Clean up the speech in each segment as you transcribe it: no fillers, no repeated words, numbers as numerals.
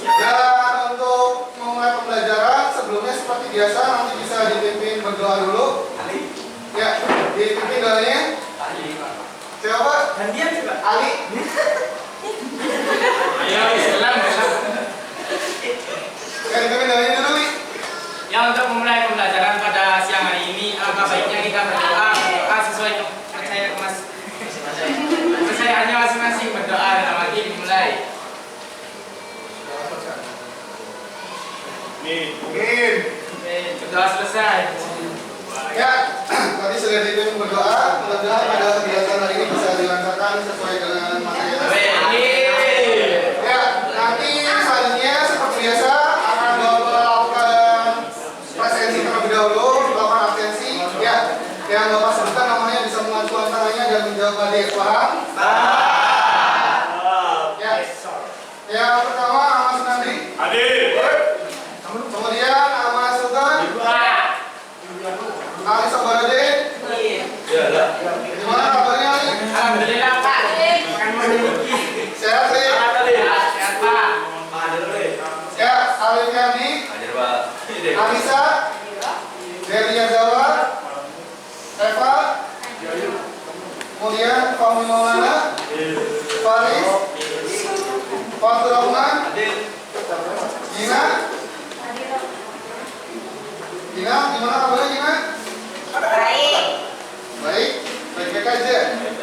Dan untuk memulai pembelajaran sebelumnya seperti biasa nanti bisa dipimpin berdoa dulu. Ya, dipimpin doanya. Siapa? Dan dia juga Ali. Ayo, Islam. Dipimpin doanya dulu. Ya, untuk memulai pembelajaran pada siang hari ini, alangkah baiknya kita berdoa sesuai kepercayaannya masing-masing. Berdoa dalam hati dimulai. Amin. Berdoa selesai. Ya, tadi sudah dipimpin berdoa. Mudah-mudahan pada kegiatan hari ini bisa dilancarkan sesuai dengan materi yang Amin. ya, nanti selanjutnya seperti biasa akan melakukan presensi terlebih dahulu, melakukan absensi. Ya, yang Bapak sebutkan namanya bisa mengajukan tangannya dan menjawab balik. Paham? Ya. Yang pertama Ahmad Sunandi. Hadir. Kemudian Ahmad Sultan. Ali Sabaruddin. Gimana kabarnya Ali? Alhamdulillah Pak. Sehat sih? Sehat Pak. Ya, Alif Yani. Anissa. Delia Zawar. Eva. Kemudian Fahmi Maulana. Faris. Fatur Rahman. Gina. Gina, gimana kabarnya Gina? Baik, Baik, baik-baik aja.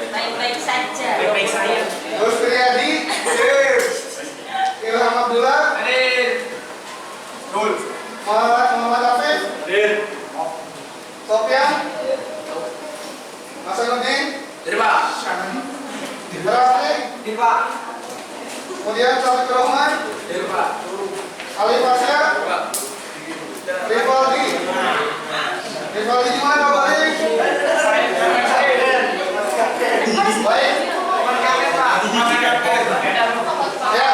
baik-baik saja. Baik-baik saya. Terus Triadi. Ilham Abdullah. Hadir. Muhammad Afif. Sofyan. Hasanuddin. Hadir Pak. Rafi. Hadir Pak. Kemudian Taufik Rahman. Hadir Pak. Ali Fasya. Rivaldi. Rivaldi gimana kabarnya? Baik. Ya.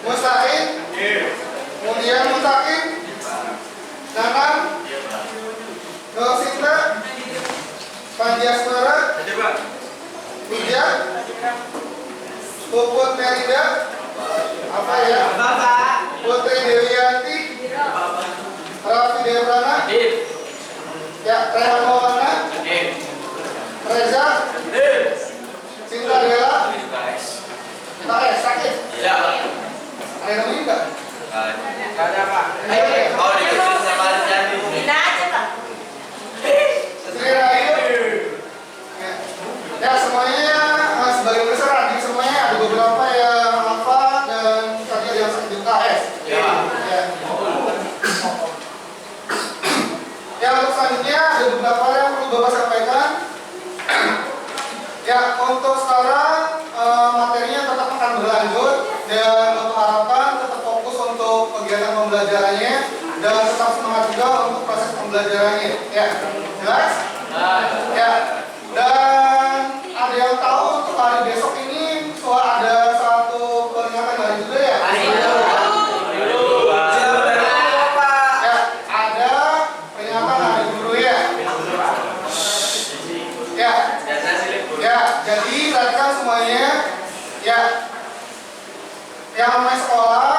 Mustaqim. Kemudian Mustaqim. Nanang. Nur Sinta. Panji Asmara. Hadir Pak. Pijat. Puput Merida. Apa ya? Bapak. Putri Dewianti. Raffi Debrana. Hadir. Ya, Rehan Maulana. Hadir. Reza. Hadir. Cinta Dela. Guys. Sakit. Iya Pak. Ada yang meninggal? Enggak ada Pak. Oh, dikasih sama Arjani. Kita aja, Pak. Sri Rahayu. Ya, semuanya sebagai besar adik semuanya ada beberapa yang hafal dan tadi ada yang sakit UKS. Ya. Ya. Ya, untuk selanjutnya ada beberapa hal yang perlu Bapak sampaikan. Ya, untuk sekarang materinya tetap akan berlanjut dan Bapak harapkan tetap fokus untuk kegiatan pembelajarannya dan tetap semangat juga untuk proses pembelajarannya. Ya, jelas? Ya, dan ada yang tahu untuk hari besok ini ada satu peringatan hari juga ya? Ya, ada peringatan hari guru ya? Ya, ya, jadi perhatikan semuanya. Ya, yang namanya sekolah,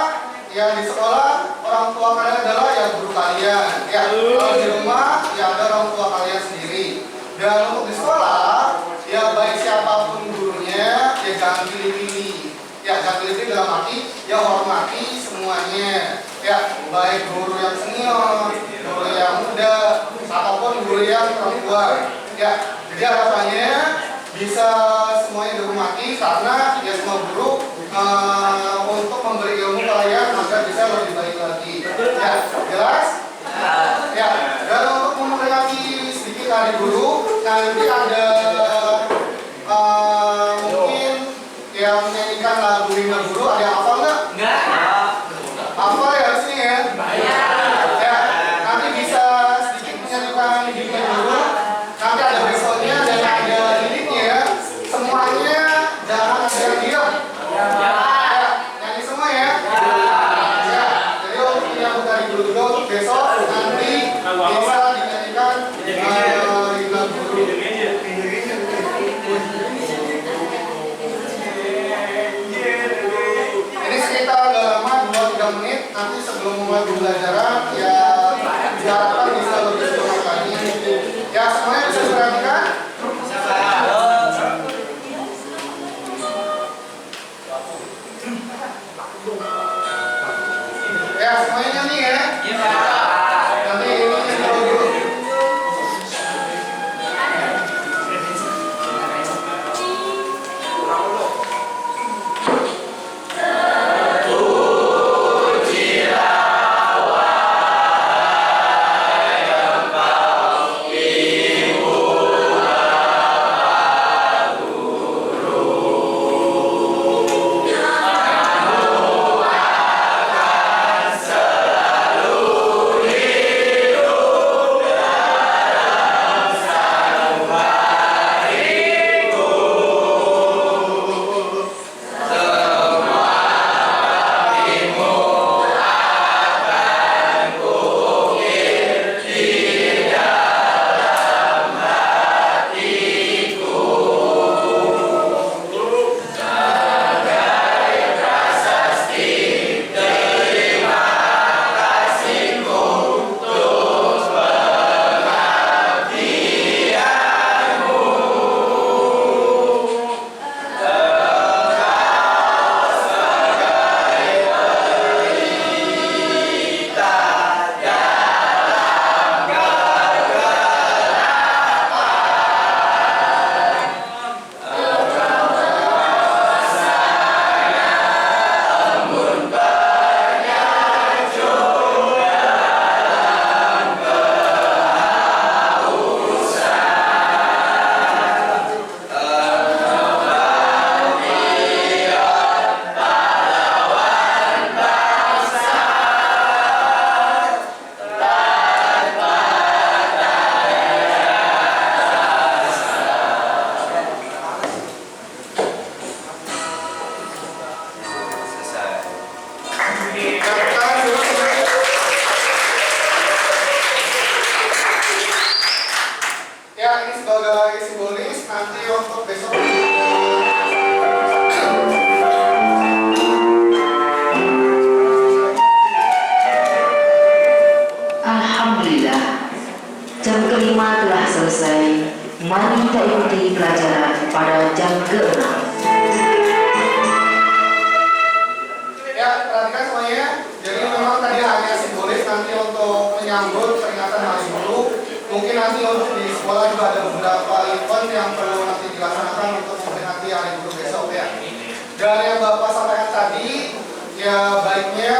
ya di sekolah orang tua kalian adalah ya guru kalian. Ya, kalau di rumah ya ada orang tua kalian sendiri. Dan untuk di sekolah, ya baik siapapun gurunya, ya jangan pilih-pilih. Ya jangan pilih-pilih dalam arti, ya hormati semuanya. Ya, baik guru yang senior, guru yang muda, ataupun guru yang perempuan. Ya, jadi harapannya bisa semuanya dihormati karena ya semua guru untuk memberi ilmu kalian agar bisa lebih baik lagi. Ya, jelas? Ya, dan untuk memperingati sedikit hari guru, nanti ada mungkin yang menyanyikan lagu Lima Guru. Ada yang hafal nggak? Enggak. Hafal ya harusnya ya? Ya, nanti bisa sedikit menyanyikan Lima Guru. Nanti ada besoknya dan ada liriknya ya. Semuanya jangan ada yang diam. Ya, nyanyi semua ya. Ya, jadi untuk menyambut hari guru juga untuk besok nanti bisa dinyanyikan Lima Guru. kita agak lama 2-3 menit. Nanti sebelum mulai pembelajaran ya diharapkan bisa lebih semangat lagi. Ya semuanya bisa diperhatikan. Ya semuanya nyanyi ya. Iya, Pak. Nanti ini dulu. Ya ini sebagai simbolis nanti untuk besok. Alhamdulillah, jam kelima telah selesai. Mari kita ikuti pelajaran pada jam ke-6. Ya perhatikan semuanya. Jadi memang tadi hanya simbolis nanti untuk menyambut peringatan hari guru. Mungkin nanti untuk di sekolah juga ada beberapa event yang perlu nanti dilaksanakan untuk memperingati hari guru besok ya. Dan yang Bapak sampaikan tadi, ya baiknya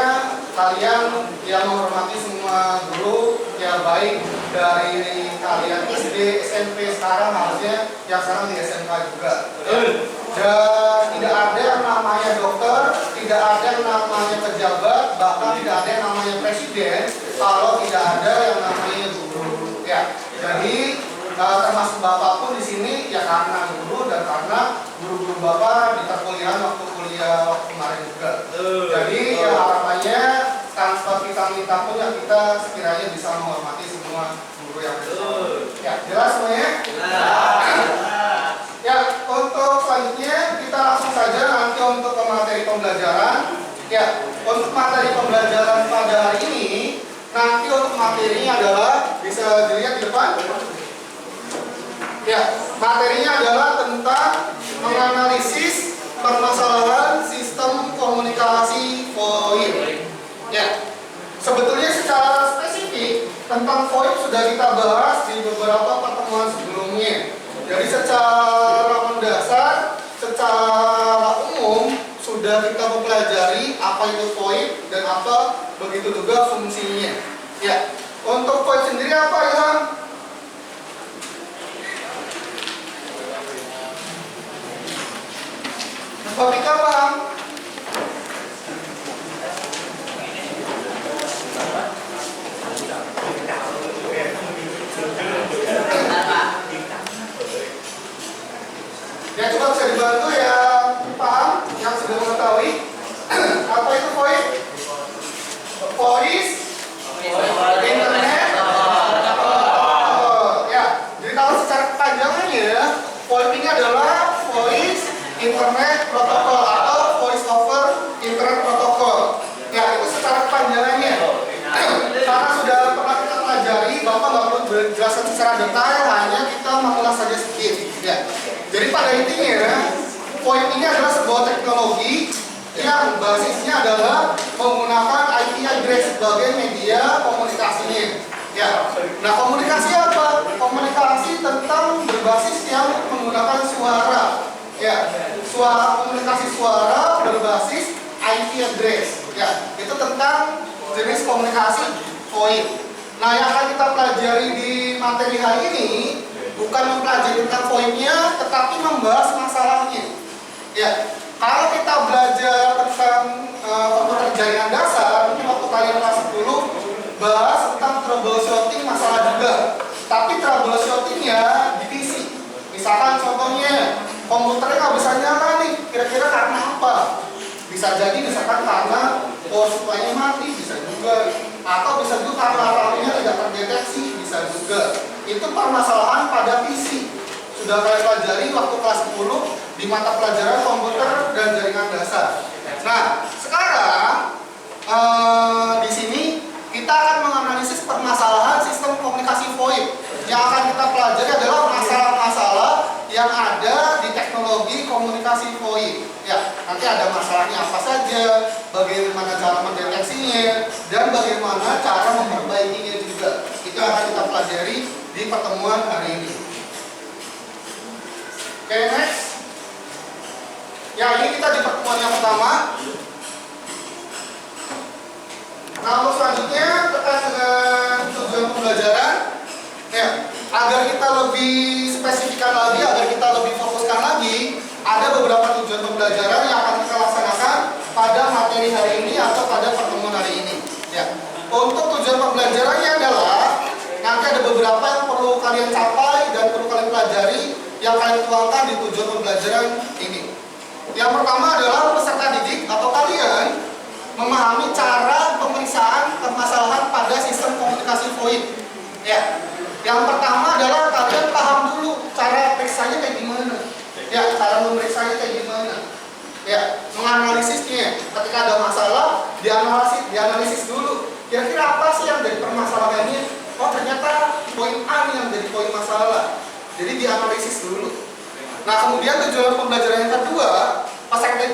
kalian yang menghormati semua guru, ya baik dari kalian SD, SMP sekarang harusnya yang sekarang di SMK juga. Dan tidak ada yang namanya dokter, tidak ada yang namanya pejabat, bahkan tidak ada yang namanya presiden kalau tidak ada yang namanya guru. Ya, jadi termasuk Bapak pun di sini ya karena guru dan karena guru-guru Bapak di perkuliahan waktu kuliah kemarin juga. Jadi ya harapannya tanpa kita minta pun ya kita sekiranya bisa menghormati semua guru yang besar. Ya, jelas semuanya? Ya, untuk selanjutnya kita langsung saja nanti untuk ke materi pembelajaran. Ya, untuk materi pembelajaran pada hari ini nanti untuk materinya adalah bisa dilihat di depan. Ya, materinya adalah tentang menganalisis permasalahan sistem komunikasi VoIP. Ya, sebetulnya secara spesifik tentang VoIP sudah kita bahas di beberapa pertemuan sebelumnya. Jadi secara mendasar, secara umum sudah kita mempelajari apa itu VoIP dan apa begitu juga fungsinya. Ya, untuk VoIP sendiri apa Ilham? Topik apa? Ya coba bisa dibantu ya paham yang sudah mengetahui apa itu VoIP? Voice, internet, ya. Jadi kalau secara kepanjangannya VoIP ini adalah voice internet protokol atau dijelaskan secara detail, hanya kita mengulas saja sedikit. Ya. Jadi pada intinya, VoIP ini adalah sebuah teknologi yang basisnya adalah menggunakan IP address sebagai media komunikasinya. Ya. Nah, komunikasi apa? Komunikasi tentang berbasis yang menggunakan suara. Ya, komunikasi suara berbasis IP address. Ya, itu tentang jenis komunikasi VoIP. Nah, yang akan kita pelajari di materi hari ini bukan mempelajari tentang VoIP-nya, tetapi membahas masalahnya. Ya, kalau kita belajar tentang komputer jaringan dasar, mungkin waktu kalian kelas 10 bahas tentang troubleshooting masalah juga. Tapi troubleshooting-nya di PC. Misalkan contohnya komputernya nggak bisa nyala nih, kira-kira karena apa? Bisa jadi misalkan karena power supply-nya mati, bisa juga. Atau bisa juga karena alarmnya tidak terdeteksi, bisa juga. Itu permasalahan pada PC. Sudah kalian pelajari waktu kelas 10 di mata pelajaran komputer dan jaringan dasar. Nah, sekarang di sini kita akan menganalisis permasalahan sistem komunikasi VoIP. Yang akan kita pelajari adalah masalah-masalah yang ada di teknologi komunikasi VoIP. Ya, nanti ada masalahnya apa saja, bagaimana cara mendeteksinya, dan bagaimana cara memperbaikinya juga. Itu akan kita pelajari di pertemuan hari ini. Oke, next. Ya, ini kita di pertemuan yang pertama. Nah, untuk selanjutnya terkait dengan tujuan pembelajaran, ya, agar kita lebih spesifikkan lagi, agar kita lebih fokuskan lagi, ada beberapa tujuan pembelajaran yang akan kita laksanakan pada materi hari ini atau pada pertemuan hari ini. Ya, untuk tujuan pembelajarannya adalah nanti ada beberapa yang perlu kalian capai dan perlu kalian pelajari yang kalian tuangkan di tujuan pembelajaran ini. Yang pertama adalah peserta didik atau kalian memahami cara pemeriksaan permasalahan pada sistem komunikasi VoIP. Ya. Yang pertama adalah kalian paham dulu cara periksanya kayak gimana. Ya, cara memeriksanya kayak gimana. Ya, menganalisisnya. Ketika ada masalah, dianalisis dulu. Kira-kira apa sih yang jadi permasalahannya? Oh, ternyata poin A nih yang jadi poin masalah. Jadi dianalisis dulu. Nah, kemudian tujuan pembelajaran yang kedua,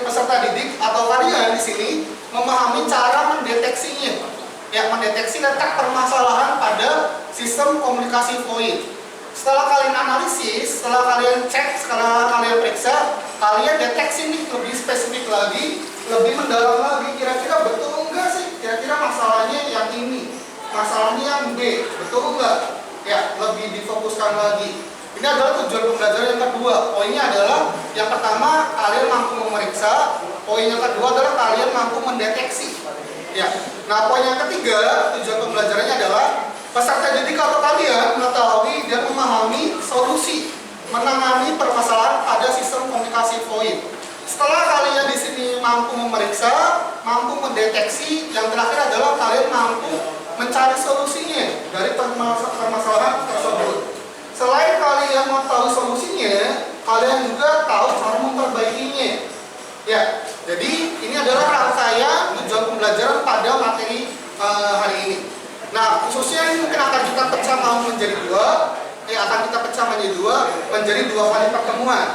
peserta didik atau kalian di sini memahami cara mendeteksinya. Ya, mendeteksi letak permasalahan pada sistem komunikasi VoIP. Setelah kalian analisis, setelah kalian cek, setelah kalian periksa, kalian deteksi nih lebih spesifik lagi, lebih mendalam lagi. Kira-kira betul enggak sih? Kira-kira masalahnya yang ini, masalahnya yang B, betul enggak? Ya, lebih difokuskan lagi. Ini adalah tujuan pembelajaran yang kedua. Poinnya adalah yang pertama kalian mampu memeriksa, poin yang kedua adalah kalian mampu mendeteksi. Ya. Nah, poin yang ketiga tujuan pembelajarannya adalah peserta didik atau kalian mengetahui dan memahami solusi menangani permasalahan pada sistem komunikasi VoIP. Setelah kalian di sini mampu memeriksa, mampu mendeteksi, yang terakhir adalah kalian mampu mencari solusinya dari permasalahan tersebut. Selain kalian mengetahui solusinya, kalian juga tahu cara memperbaikinya. Ya, jadi ini adalah rangkaian tujuan pembelajaran pada materi hari ini. Nah, khususnya ini mungkin akan kita pecah menjadi dua, akan kita pecah menjadi dua kali pertemuan.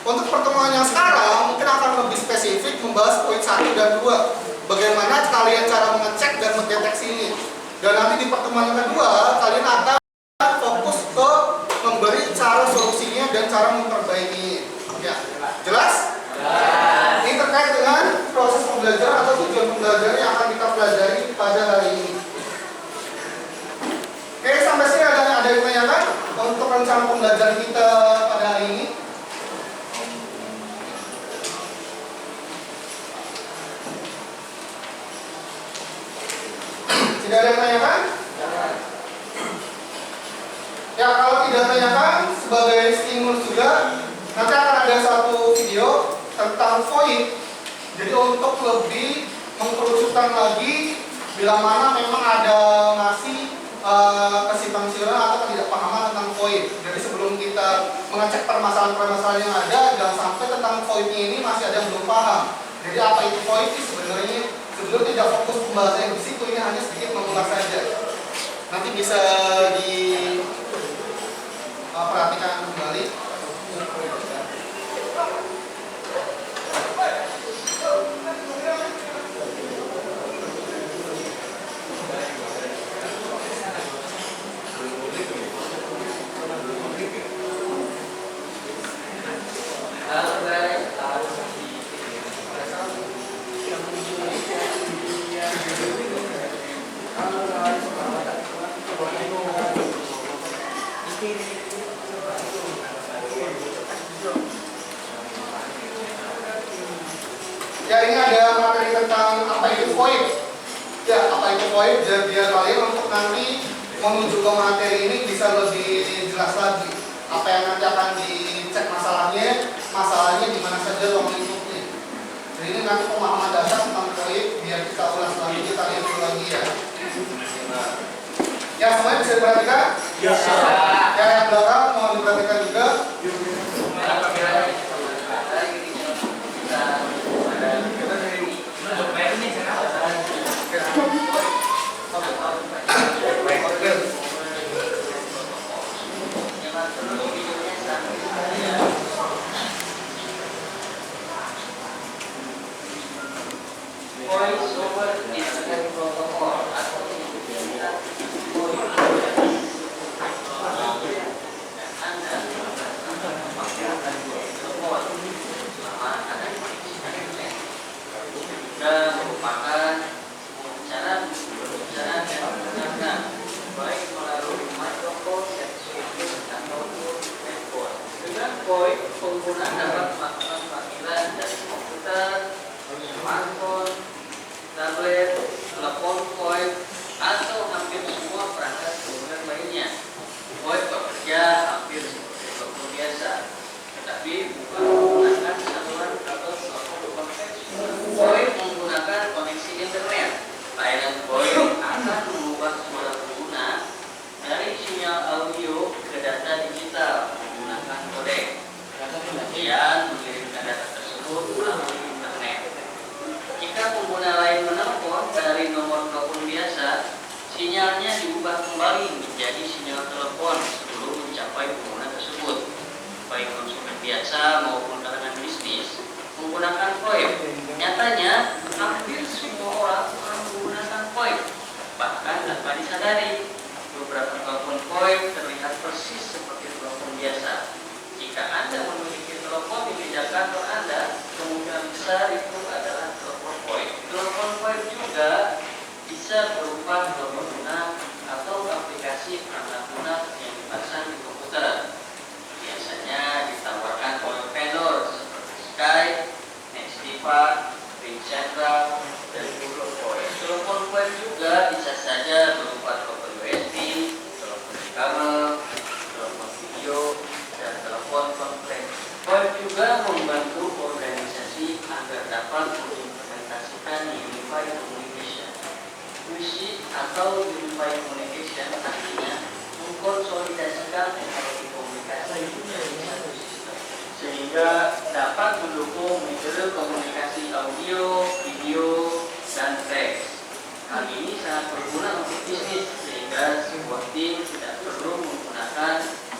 Untuk pertemuan yang sekarang mungkin akan lebih spesifik membahas poin 1 dan 2. Bagaimana kalian cara mengecek dan mendeteksinya. Dan nanti di pertemuan yang kedua kalian akan fokus ke memberi cara solusinya dan cara memperbaikinya. Ya, jelas? Ya. Ini terkait dengan proses pembelajaran atau tujuan pembelajaran yang akan kita pelajari pada hari ini. Oke, sampai sini ada yang menanyakan untuk rencana pembelajaran kita pada hari ini? Tidak ada yang menanyakan? Ya, kalau tidak tanyakan, sebagai stimulus juga, nanti akan ada satu video tentang VoIP. Jadi untuk lebih mengkerucutkan lagi, bila mana memang ada masih kesimpang siuran atau ketidakpahaman tentang VoIP. Jadi sebelum kita mengecek permasalahan-permasalahan yang ada, jangan sampai tentang VoIP ini masih ada yang belum paham. Jadi apa itu VoIP sebenarnya? Sebelum tidak fokus pembahasannya di situ, ini hanya sedikit mengulas saja. Nanti bisa di perhatikan kembali. Ya, ini ada materi tentang apa itu VoIP. Ya, apa itu VoIP, biar kalian untuk nanti menuju ke materi ini bisa lebih jelas lagi. Apa yang nanti akan dicek masalahnya di mana saja ruang lingkupnya. Jadi ini nanti pemahaman dasar tentang VoIP biar kita ulas lagi, kita lihat lagi ya. Ya, semuanya bisa diperhatikan? Ya. Ya, yang belakang mohon diperhatikan juga. Voice over Internet Protocol atau dan merupakan cara pembicaraan yang menggunakan baik melalui mikrofon yang switching ataupun handphone. Dengan VoIP, pengguna dapat melakukan panggilan dari komputer, smartphone, tablet, telepon VoIP, atau hampir semua perangkat seluler lainnya. VoIP bekerja hampir seperti telepon biasa, tetapi bukan menggunakan saluran atau telepon konvensional. VoIP menggunakan koneksi internet. Layanan VoIP akan mengubah suara pengguna dari sinyal audio ke data digital menggunakan kodek. Kemudian mengirimkan data tersebut melalui internet. Jika pengguna lain menelpon dari nomor telepon biasa, sinyalnya diubah kembali menjadi sinyal telepon sebelum mencapai pengguna tersebut. Baik konsumen biasa maupun kalangan bisnis menggunakan VoIP. Nyatanya, hampir semua orang menggunakan VoIP. Bahkan tanpa disadari, beberapa telepon VoIP terlihat persis seperti telepon biasa. Jika Anda memiliki telepon di meja kantor Anda, kemungkinan besar itu adalah telepon VoIP. Telepon VoIP juga bisa berupa telepon lunak atau aplikasi perangkat lunak yang dipasang di komputer. Biasanya ditawarkan oleh vendor seperti Skype, Nextiva, RingCentral, dan Google Voice. Telepon VoIP juga bisa saja berupa telepon USB, telepon kabel, telepon video, dan telepon konferensi. VoIP juga membantu organisasi agar dapat mengimplementasikan Unified Communication. UC atau Unified Communication artinya mengkonsolidasikan teknologi komunikasi menjadi satu sistem, sehingga dapat mendukung metode komunikasi audio, video, dan teks. Hal ini sangat berguna untuk bisnis, sehingga sebuah tim tidak perlu menggunakan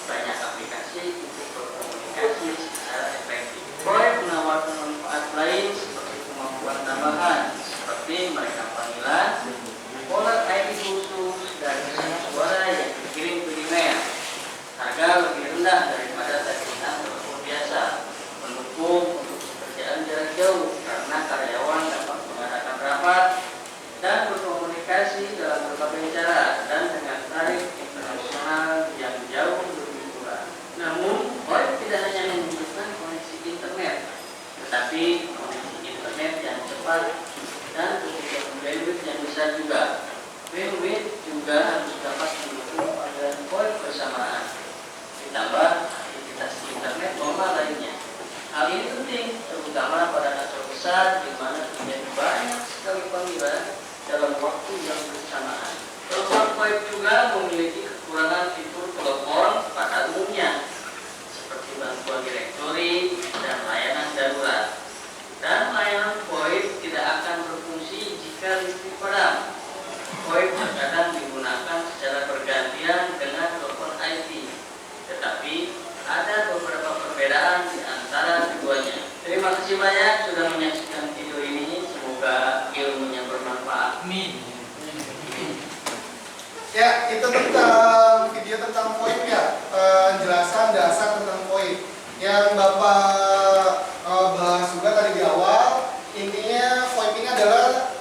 banyak aplikasi untuk berkomunikasi secara efektif. VoIP menawarkan manfaat lain seperti kemampuan tambahan, seperti merekam panggilan, caller ID khusus, dan pesan suara yang dikirim ke email. Harga lebih rendah daripada tagihan telepon biasa, mendukung untuk pekerjaan jarak jauh karena karyawan dapat mengadakan rapat dan berkomunikasi dalam berbagai cara dan dengan tarif internasional yang jauh lebih murah. Namun, VoIP tidak hanya membutuhkan koneksi internet, tetapi koneksi internet yang cepat dan kebutuhan bandwidth yang besar juga. Bandwidth juga harus dapat mendukung panggilan VoIP bersamaan, ditambah aktivitas internet normal lainnya. Hal ini penting, terutama pada kantor besar di mana terjadi banyak sekali panggilan dalam waktu yang bersamaan. Telepon VoIP juga memiliki kekurangan fitur telepon pada umumnya, seperti bantuan direktori dan layanan darurat. Dan layanan VoIP tidak akan berfungsi jika listrik padam. VoIP terkadang digunakan secara bergantian dengan telepon IP, tetapi Ya, itu tentang video tentang VoIP ya, penjelasan dasar tentang VoIP yang Bapak bahas juga tadi di awal. Intinya VoIP ini adalah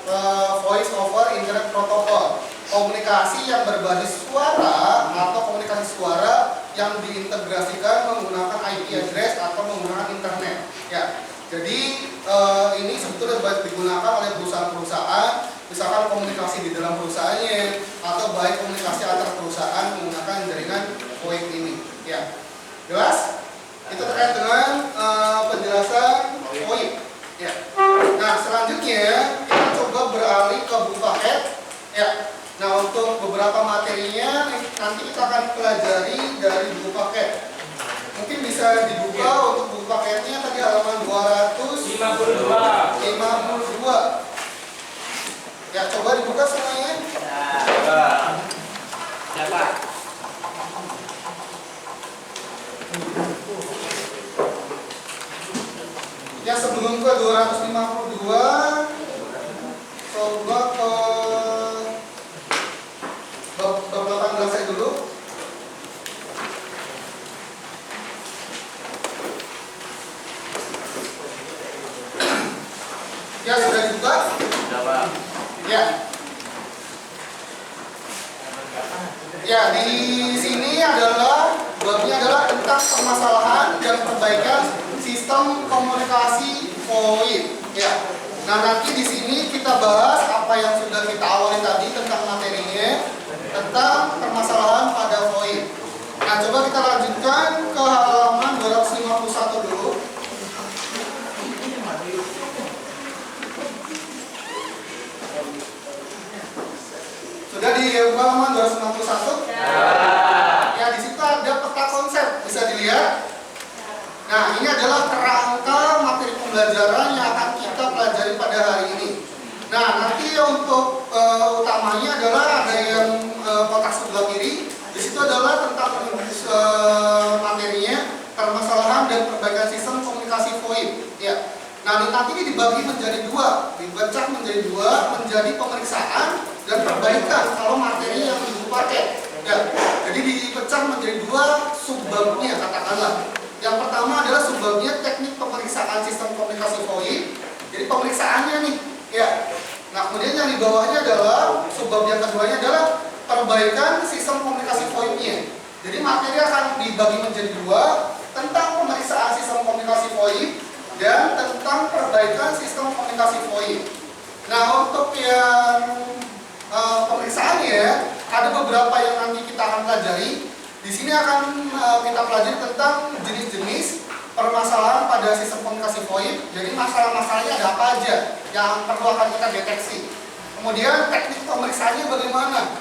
Voice over Internet Protocol, komunikasi yang berbasis suara atau komunikasi suara yang diintegrasikan menggunakan IP address atau menggunakan internet. Ya, jadi ini sebetulnya banyak digunakan oleh perusahaan-perusahaan, misalkan komunikasi di dalam perusahaannya atau baik komunikasi antar perusahaan menggunakan jaringan VoIP ini. Ya, jelas? Itu terkait dengan penjelasan VoIP. Ya. Nah, selanjutnya kita coba beralih ke buku paket. Ya. Nah, untuk beberapa materinya nanti kita akan pelajari dari buku paket. Mungkin bisa dibuka untuk buku paketnya tadi halaman 252. Ya, coba dibuka semuanya. Siapa? Ya, sebelum ke 252 coba ke bab 18 saya dulu. Ya, sudah dibuka? Ya. Ya, di sini adalah babnya adalah tentang permasalahan dan perbaikan sistem komunikasi VoIP. Ya. Nah, nanti di sini kita bahas apa yang sudah kita awali tadi tentang materinya, tentang permasalahan pada VoIP. Nah, coba kita lanjutkan ke halaman 251 dulu. Sudah di halaman 291? Ya, di situ ada peta konsep, bisa dilihat. Nah, ini adalah kerangka materi pembelajaran yang akan kita pelajari pada hari ini. Nah, nanti untuk utamanya adalah ada yang kotak sebelah kiri. Di situ adalah tentang materinya, permasalahan dan perbaikan sistem komunikasi VoIP. Ya. Nah, nanti ini dibagi menjadi dua, dibecah menjadi dua, menjadi pemeriksaan dan perbaikan kalau materi yang dipakai. Ya. Jadi dipecah menjadi dua subbabnya, katakanlah. Yang pertama adalah subbabnya teknik pemeriksaan sistem komunikasi VoIP. Jadi pemeriksaannya nih, ya. Nah, kemudian yang di bawahnya adalah subbab yang keduanya adalah perbaikan sistem komunikasi VoIP-nya. Jadi materi akan dibagi menjadi dua, tentang pemeriksaan sistem komunikasi VoIP dan tentang perbaikan sistem komunikasi VoIP. Nah, untuk yang pemeriksaannya ada beberapa yang nanti kita akan pelajari. Di sini akan kita pelajari tentang jenis-jenis permasalahan pada sistem komunikasi VoIP. Jadi masalah-masalahnya ada apa aja yang perlu akan kita deteksi. Kemudian teknik pemeriksaannya bagaimana?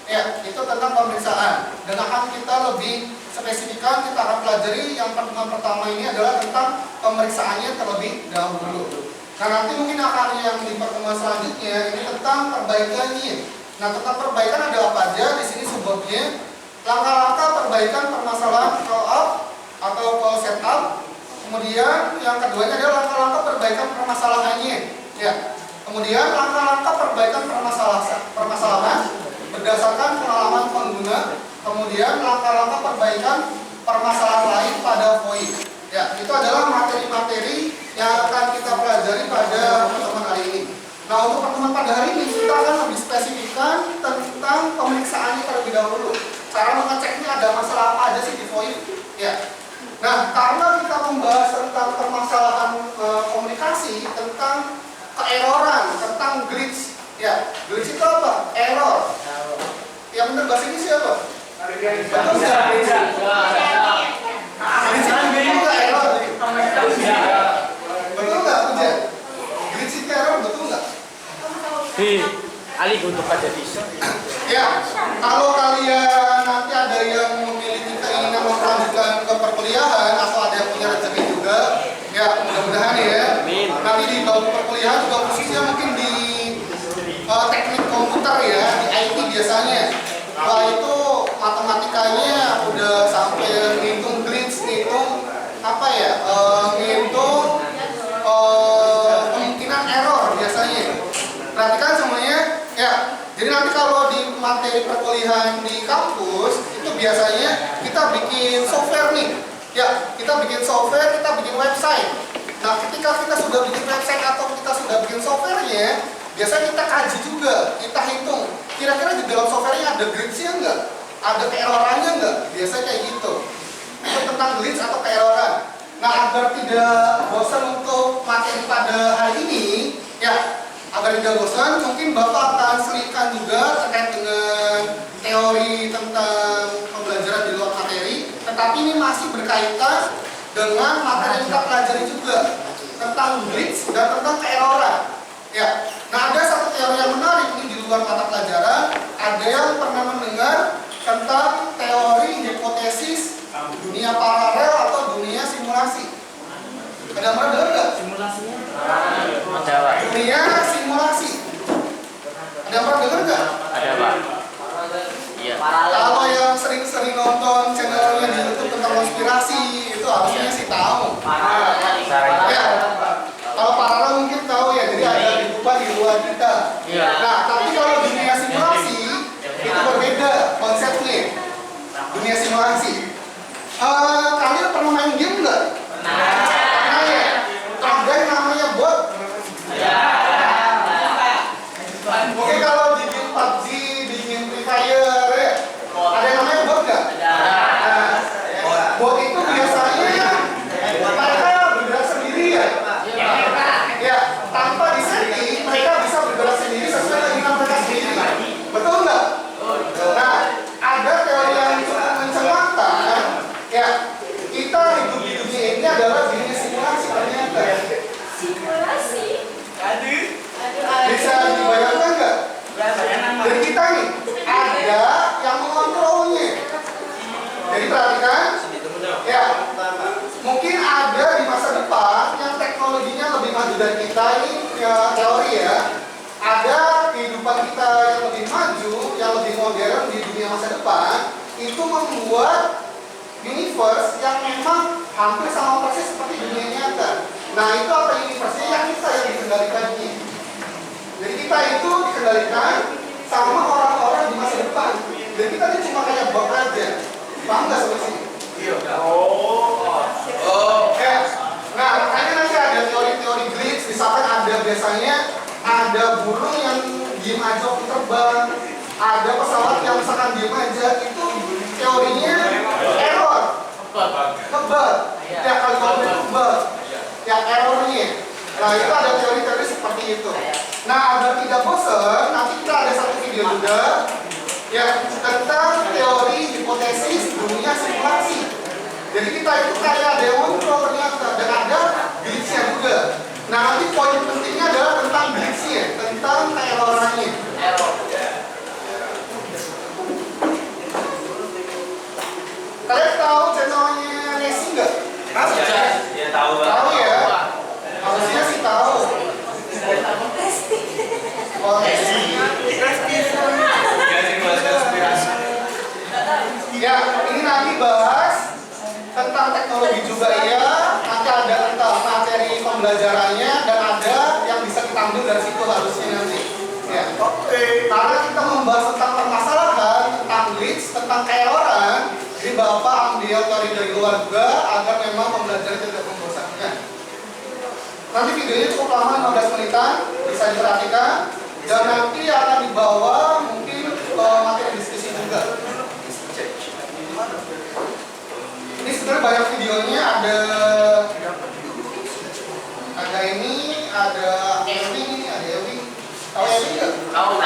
Ya, itu tentang pemeriksaan. Dan akan kita lebih spesifikkan, kita akan pelajari yang pertemuan pertama ini adalah tentang pemeriksaannya terlebih dahulu. Nah, nanti mungkin akan yang di pertemuan selanjutnya ini tentang perbaikannya. Nah, tentang perbaikan ada apa aja di sini subbabnya. Langkah-langkah perbaikan permasalahan call up atau call setup. Kemudian yang keduanya adalah langkah-langkah perbaikan permasalahannya. Ya. Kemudian langkah-langkah perbaikan permasalahan berdasarkan pengalaman pengguna. Kemudian langkah-langkah perbaikan permasalahan lain pada VoIP. Ya, itu adalah materi-materi yang akan kita pelajari pada pertemuan hari ini. Nah, untuk pertemuan pada hari ini kita akan lebih spesifikkan tentang pemeriksaannya terlebih dahulu. Cara mengeceknya ada masalah apa aja sih di VoIP? Ya. Nah, karena kita membahas tentang permasalahan komunikasi, tentang keeroran, tentang glitch. Ya, glitch itu apa? Error. Yang benar bahasa ini siapa? Betul nggak? Glitch itu nggak error. Betul nggak, Pujan? Glitch itu error, betul nggak? Ali untuk aja bisa. Ya, kalau kalian nanti ada yang memiliki keinginan melanjutkan ke perkuliahan atau ada yang punya rezeki juga, ya mudah-mudahan ya. Nanti di bangku perkuliahan juga khususnya mungkin di teknik komputer ya, di IT biasanya. Wah, itu matematikanya udah sampai ngitung glitch, ngitung apa ya, ngitung kemungkinan error biasanya. Perhatikan semuanya, ya. Jadi nanti kalau di materi perkuliahan di kampus itu biasanya kita bikin software nih. Ya, kita bikin software, kita bikin website. Nah, ketika kita sudah bikin website atau kita sudah bikin softwarenya, biasanya kita kaji juga, kita hitung. Kira-kira di dalam softwarenya ada glitch-nya nggak? Ada keerorannya nggak? Biasanya kayak gitu. Itu tentang glitch atau keeroran. Nah, agar tidak bosan untuk materi pada hari ini, ya, agar tidak bosan, mungkin Bapak akan selipkan juga terkait dengan teori tentang pembelajaran di luar materi, tetapi ini masih berkaitan dengan materi yang kita pelajari juga tentang glitch dan tentang keeroran. Ya, nah ada satu teori yang menarik ini di luar mata pelajaran. Ada yang pernah mendengar tentang teori hipotesis dunia paralel atau dunia simulasi? Ada yang pernah dengar nggak? Simulasinya? Ada, Pak. Dunia simulasi. Ada yang pernah dengar nggak? Ada, Pak. Iya. Kalau yang sering-sering nonton channelnya di YouTube tentang konspirasi itu harusnya sih tahu. Ya, kalau paralel mungkin tahu ya, jadi ada kehidupan di luar kita. Iya. Nah, tapi kalau dunia simulasi itu berbeda konsepnya. Dunia simulasi. Kalian pernah main game nggak? Pernah ya? Ada yang namanya bot. Mungkin kalau di game PUBG, di game Free Fire, ya, ada yang namanya bot nggak? Nah, bot itu biasanya mereka bergerak sendiri ya. Ya, tanpa disetting, mereka bisa bergerak sendiri sesuai keinginan mereka sendiri. Betul nggak? Nah, ada teori yang cukup mencengangkan. Ya, kita hidup di dunia ini adalah dunia simulasi ternyata. Simulasi. Bisa dibayangkan nggak? Dari kita nih, ada yang mengontrolnya. Jadi perhatikan, ya, mungkin ada di masa depan yang teknologinya lebih maju dari kita, ini ya, teori ya. Ada kehidupan kita yang lebih maju, yang lebih modern di dunia masa depan, itu membuat universe yang memang hampir sama persis seperti dunia nyata. Nah, itu apa universe-nya yang kita yang dikendalikannya. Jadi kita itu dikendalikan sama orang-orang di masa depan. Dan kita ini cuma kayak bot aja. Paham nggak sampai sini? Iya. Ya. Nah, makanya nanti ada teori-teori glitch. Misalkan ada biasanya ada burung yang diem aja waktu terbang. Ada pesawat yang misalkan diem aja. Itu teorinya error. Kebal. Ya, kalau ngomong itu kebal. Ya, errornya. Nah, itu ada teori-teori seperti itu. Nah, agar tidak bosan, nanti kita ada satu video juga ya tentang teori hipotesis dunia simulasi. Jadi kita itu kayak ada yang kontrol ternyata, dan ada glitch-nya juga. Nah, nanti poin pentingnya adalah tentang glitch-nya, tentang keerorannya. Kalian tahu channelnya Nesi nggak? Ya, tahu, Pak. Tahu ya? Harusnya sih tahu. Oh, Nesi. Ya, ini nanti bahas tentang teknologi juga ya. Nanti ada tentang materi pembelajarannya dan ada yang bisa kita ambil dari situ harusnya nanti. Ya. Karena kita membahas tentang permasalahan, tentang glitch, tentang keeroran, jadi Bapak ambil teori dari luar juga agar memang pembelajaran tidak membosankan. Nanti videonya cukup lama, 15 menitan, bisa diperhatikan. Dan nanti akan dibawa mungkin materi diskusi juga. Ini sebenarnya banyak videonya, ada ini, ada Ewi, ada Ewi. Tahu Ewi nggak? Tahu.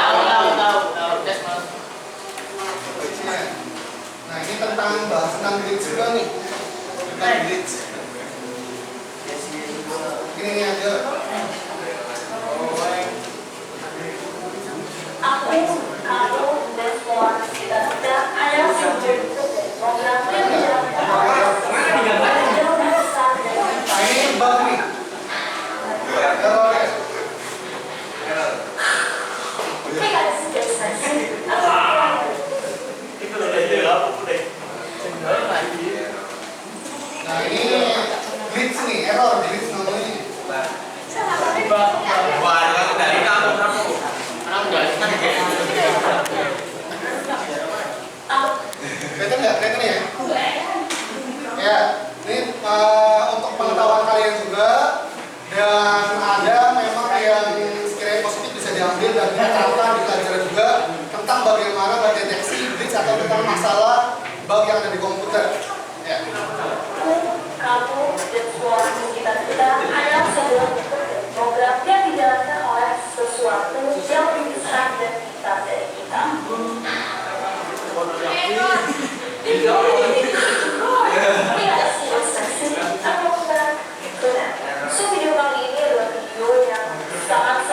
Nah, ini tentang bahas tentang glitch juga nih. Tentang glitch. Ini aja. Ini bug nih. Nah, ini glitch nih, error glitch namanya. Wah, dari kamu. tentang bagaimana mendeteksi glitch atau tentang masalah bug yang ada di komputer. Ya. Kamu dan suara sekitar kita adalah sebuah program yang dijalankan oleh sesuatu yang lebih besar dan kita dari kita. So video kali ini adalah video yang sangat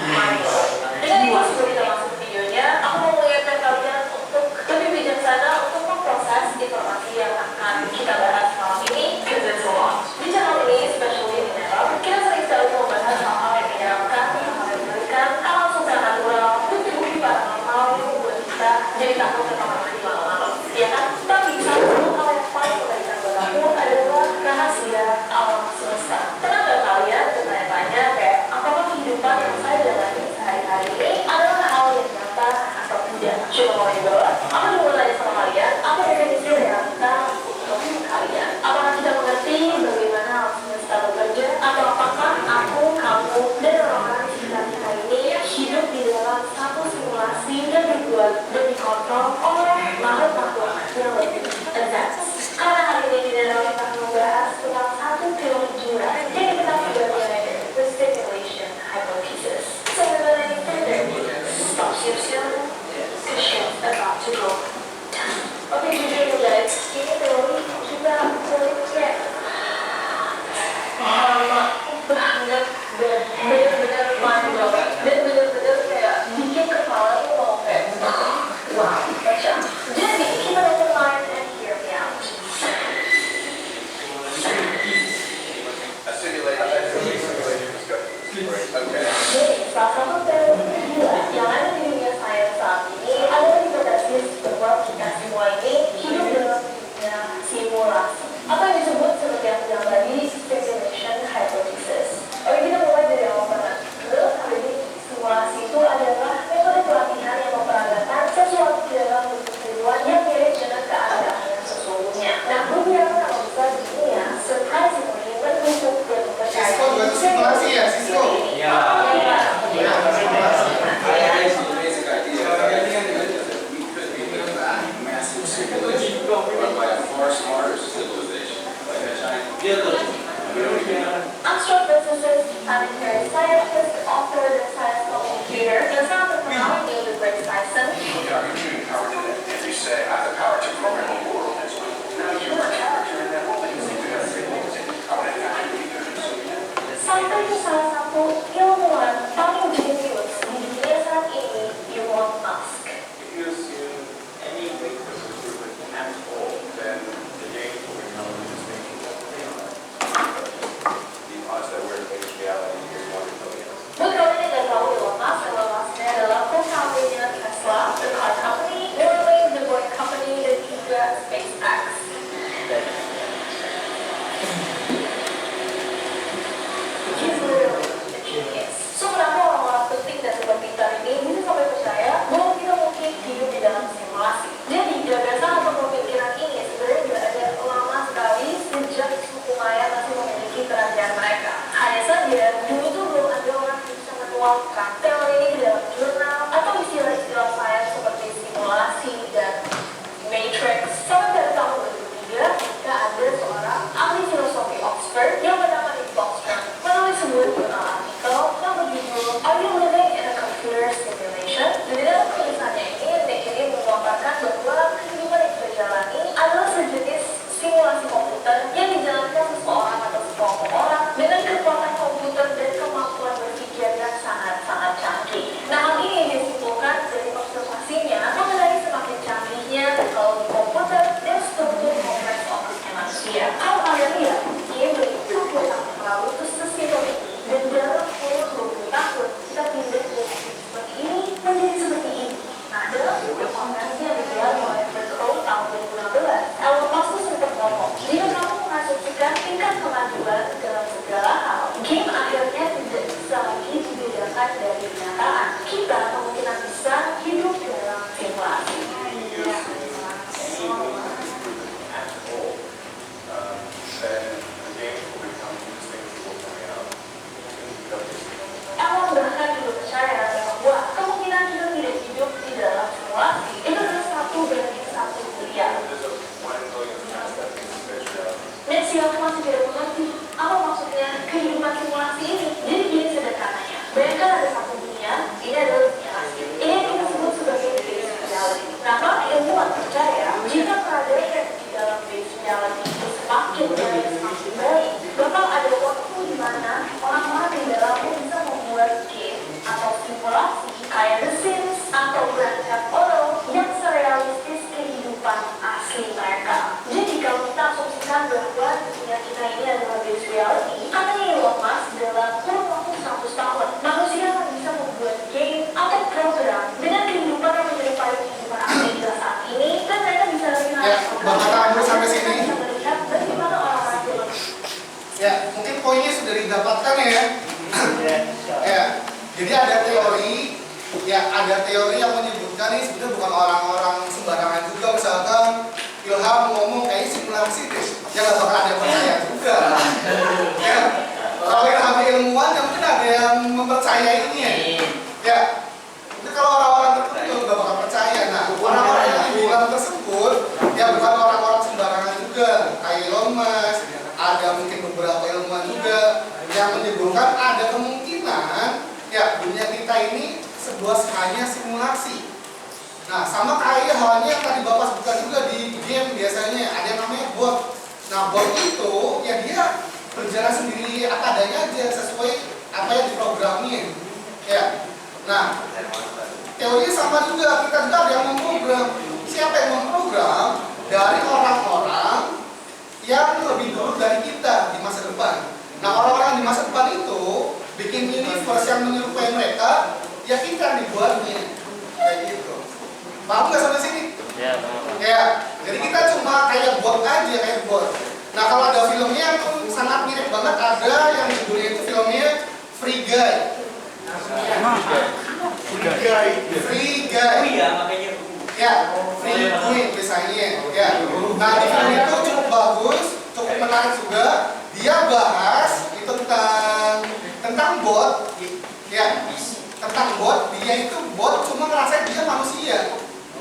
manis. Dengan itu sebelum kita masuk ke videonya, aku mau mengingatkan kalian untuk lebih bijaksana untuk memproses informasi yang akan kita bahas malam ini. Because it's a lot. Di channel ini, especially di Network, kita sering sekali membahas hal-hal yang menyeramkan, hal-hal yang mengerikan, hal supernatural, bukti-bukti paranormal yang membuat kita jadi takut kemana-mana di malam-malam. Ya kan? Tapi satu hal yang paling mengerikan buat aku adalah rahasia alam semesta. Pernah nggak kalian bertanya-tanya kayak apakah kehidupan yang saya jalani sehari-hari ini adalah hal yang nyata atau tidak? Coba mau dibawa? Aku juga tanya sama kalian, apa definisi realita untuk kalian? Apakah kita mengerti bagaimana alam semesta bekerja? Atau apakah aku, kamu, dan orang-orang di sekitar kita ini hidup di dalam satu simulasi yang dibuat dan dikontrol oleh makhluk-makhluk yang lebih advance? Karena hari ini kita akan membahas tentang satu teori gila yang dikenal sebagai the stimulation hypothesis. So without any further ado, stop yourself, the show's about to go down. Oke, jujur ya guys, ini teori kita teorinya lama banget dan bener-bener mind-blowing dan bener-bener kayak bikin kepala tuh mau kayak wow, baca. Jadi kita open mind and hear me out. Jadi, salah satu teori gila yang ada di dunia sains saat ini adalah hipotesis bahwa kita semua ini hidup dalam dunia simulasi atau yang disebut seperti yang bilang tadi stimulation hypothesis. Oke, kita mulai dari awal banget. Jadi simulasi itu adalah metode pelatihan yang memperagakan sesuatu di dalam bentuk kehidupan yang mirip dengan keadaan yang sesungguhnya. Nah, beberapa nama besar di dunia surprisingly mendukung dan mempercayai Sisko juga itu simulasi ya, Sisko? Ya. Abstract physicists, planetary scientists, author of the science communicator, and now the phenomenon Neil deGrasse Tyson. Sampai ke salah satu ilmuwan paling jenius di dunia saat ini, Elon Musk. Buat kalian yang gak tahu Elon Musk adalah co-foundernya Tesla, the car company, Neuralink, the board company, dan juga SpaceX. He's literally a genius. So kenapa orang-orang penting dan super pintar ini bisa sampai percaya bahwa kita mungkin hidup di dalam simulasi? Jadi gagasan atau pemikiran ini sebenarnya sudah ada lama sekali sejak suku Maya masih memiliki kerajaan mereka. Hanya saja dulu tuh belum ada orang yang bisa menuangkan teori ini di dalam jurnal atau istilah-istilah sains seperti simulasi dan matrix. Sampai pada tahun 2003 ketika ada seorang ahli filosofi Oxford yang bernama Nick Bostrom menulis sebuah jurnal artikel yang berjudul Are You Living in a Computer Simulation? Dan di dalam tulisannya ini Nick ini mengungkapkan bahwa kehidupan yang kita jalani adalah sejenis simulasi komputer yang dijalankan seseorang atau sekelompok orang dengan kekuatan komputer dan kemampuan berpikir yang sangat-sangat ya. Ya, jadi ada teori yang menyebutkan ini sebetulnya bukan orang-orang sembarangan juga. Misalkan Ilham ngomong kayak simulasi deh, ya nggak bakal ada yang percaya juga. Ya, kalau Ilham ilmuwan, ya mungkin ada yang mempercayainya. Ya, itu kalau orang-orang tertentu nggak bakal percaya. Nah, orang-orang yang bilang tersebut, ya bukan orang-orang sembarangan juga. Kayak Elon Musk, ada mungkin beberapa ilmuwan juga yang menyebutkan ada kemungkinan ya dunia kita ini hanya simulasi. Nah, sama kayak halnya yang tadi Bapak sebutkan juga di game biasanya ada yang namanya bot. Nah, bot itu ya dia berjalan sendiri apa adanya aja sesuai apa yang diprogramnya. Ya. Nah, teorinya sama juga, kita juga ada yang memprogram. Siapa yang memprogram? Dari orang-orang yang lebih dulu dari kita di masa depan. Nah, orang-orang di masa depan itu bikin universe yang menyerupai mereka, ya kita yang dibuatnya. Kayak gitu. Paham nggak sampai sini? Ya, jadi kita cuma kayak bot aja, kayak bot. Nah, kalau ada filmnya tuh sangat mirip banget, ada yang judulnya itu filmnya Free Guy. Free Guy. Ya, Free Guy misalnya. Ya. Nah, di film itu cukup bagus, cukup menarik juga. Dia bahas itu tentang bot. Ya, tentang bot. Dia itu bot cuma ngerasa dia manusia.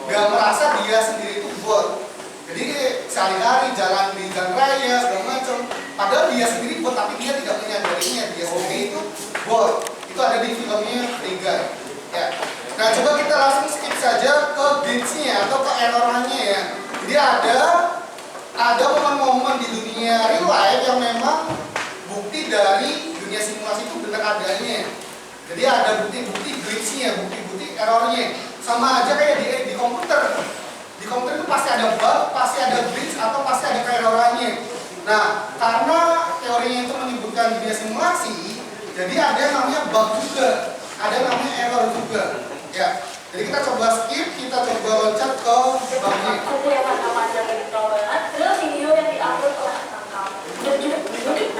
Gak merasa dia sendiri itu bot. Jadi sehari-hari jalan di jalan raya segala macam. Padahal dia sendiri bot, tapi dia tidak menyadarinya. Dia sendiri itu bot. Itu ada di filmnya Free Guy. Ya. Nah, coba kita langsung skip saja ke glitch-nya atau ke error-nya ya. Jadi ada momen-momen di dunia real life yang memang bukti dari dunia simulasi itu benar adanya. Jadi ada bukti-bukti glitch-nya, bukti-bukti error-nya. Sama aja kayak di komputer. Di komputer itu pasti ada bug, pasti ada glitch, atau pasti ada keerrorannya. Nah, karena teorinya itu menyebutkan dunia simulasi, jadi ada yang namanya bug juga, ada yang namanya error juga. Ya, jadi kita coba skip, kita coba loncat ke bugnya. Aku yang pertama aja dari banget, adalah video yang diupload oleh anak kamu. Dan juga video yang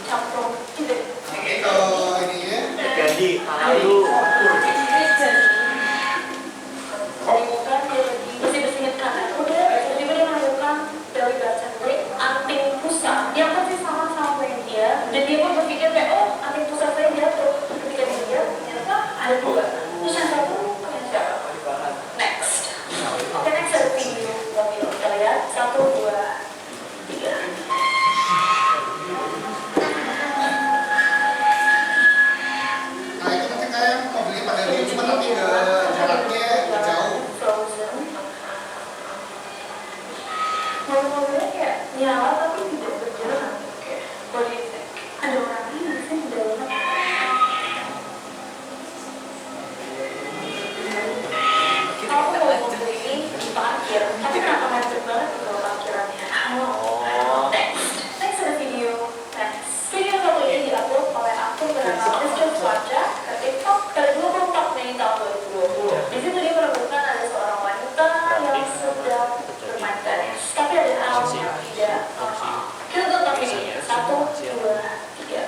campur juga. Oke, kalau ini ya. Jadi, lalu Bukan dia lagi bersih-bersihin kanan. Udah, tiba-tiba dia menemukan dari baca anting pusat yang pasti sama kayak dia. Dan dia pun berpikir kayak, oh anting pusat saya jatuh. Ketika dia lihat, ternyata ada dua. Terus yang satu punya siapa? Next. Oke, next ada video. Kita lihat 1, 2, 3. Nah, itu mungkin kayak mobilnya pada diem, cuma tapi jaraknya jauh. Mobilnya kayak nyala tapi tidak berjalan. What do you think? Ada orangnya di sini di dalam. Kamu mau mobil ini diparkir, tapi kenapa macet banget di dalam parkirannya? Next ada video. Video satu ini diupload oleh akun bernama Mr. Swatcha ke TikTok pada 24 Mei tahun 2020. Di situ dia menemukan ada seorang wanita yang sedang bermain tenis, tapi ada hal yang tidak normal. Kita tonton videonya. 1, 2, 3.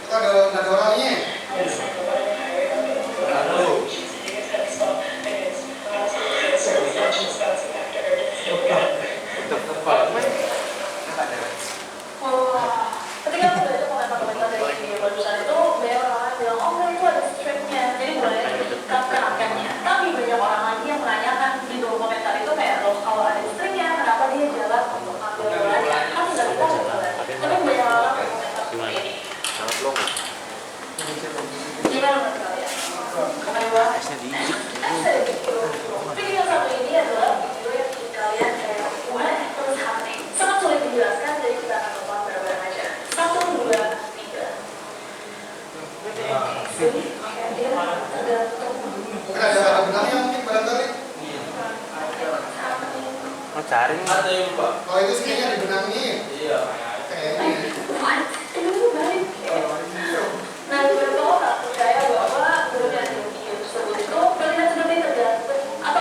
Itu ada orangnya. Ketika aku baca komentar-komentar dari video barusan itu, banyak orang bilang, oh itu ada stripnya, jadi boleh diterapkannya. Tapi banyak orang lagi yang menanyakan di bawah komentar itu kayak, loh kalau ada stripnya, kenapa dia jalan untuk ambil bolanya? Kan tidak kita jalan. Tapi banyak orang berkomentar seperti ini. Gimana menurut kalian? Kalian bahas? Video satu ini adalah video yang bikin kalian kayak, what is happening? Sangat sulit dijelaskan, jadi kita akan nonton bareng-bareng aja. 1, 2, 3. Dia tergantung. Mungkin ada benangnya mungkin barangkali. mau cari ada yang Pak. Kalau itu sih kayaknya ada benangnya. Iya. Kayaknya. Itu baik. Nah, beberapa orang percaya bahwa dunia video tersebut itu terlihat seperti tergantung atau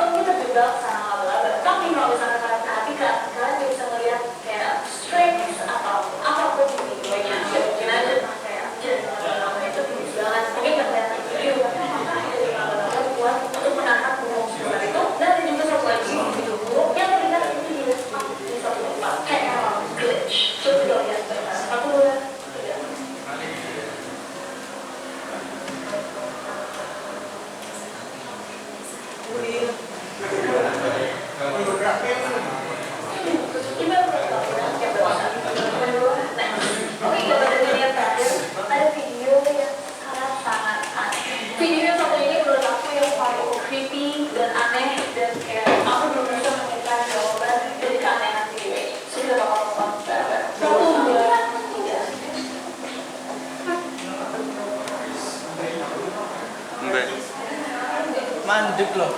Adek loh.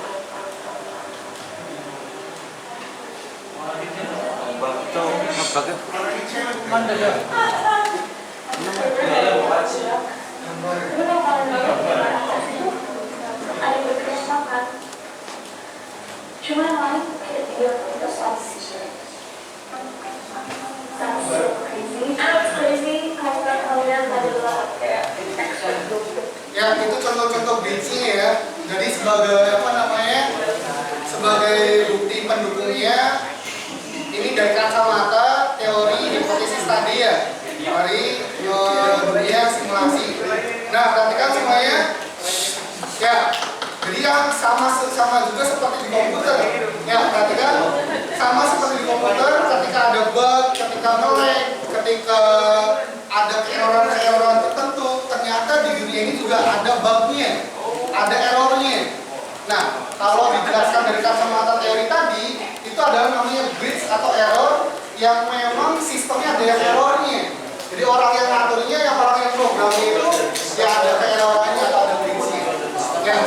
Mana ya? Cuma yang lain kayak dia terus crazy karena kalian adalah kayak Ya, itu contoh-contoh bridging ya. Jadi sebagai apa namanya? Sebagai bukti pendukungnya, ini dari kacamata teori hipotesis tadi ya, dari dunia simulasi. Nah, perhatikan semuanya. Ya, jadi yang sama juga seperti di komputer. Ya, perhatikan sama seperti di komputer. Ketika ada bug, ketika nge-lag, ketika ada keeroran tertentu, ternyata di dunia ini juga ada bugnya, ada errornya. Nah, kalau dijelaskan dari kacamata teori tadi, itu adalah namanya glitch atau error yang memang sistemnya ada yang errornya. Jadi orang yang ngaturnya, yang orang yang programnya itu ya ada keerorannya atau ada glitchnya. Ya,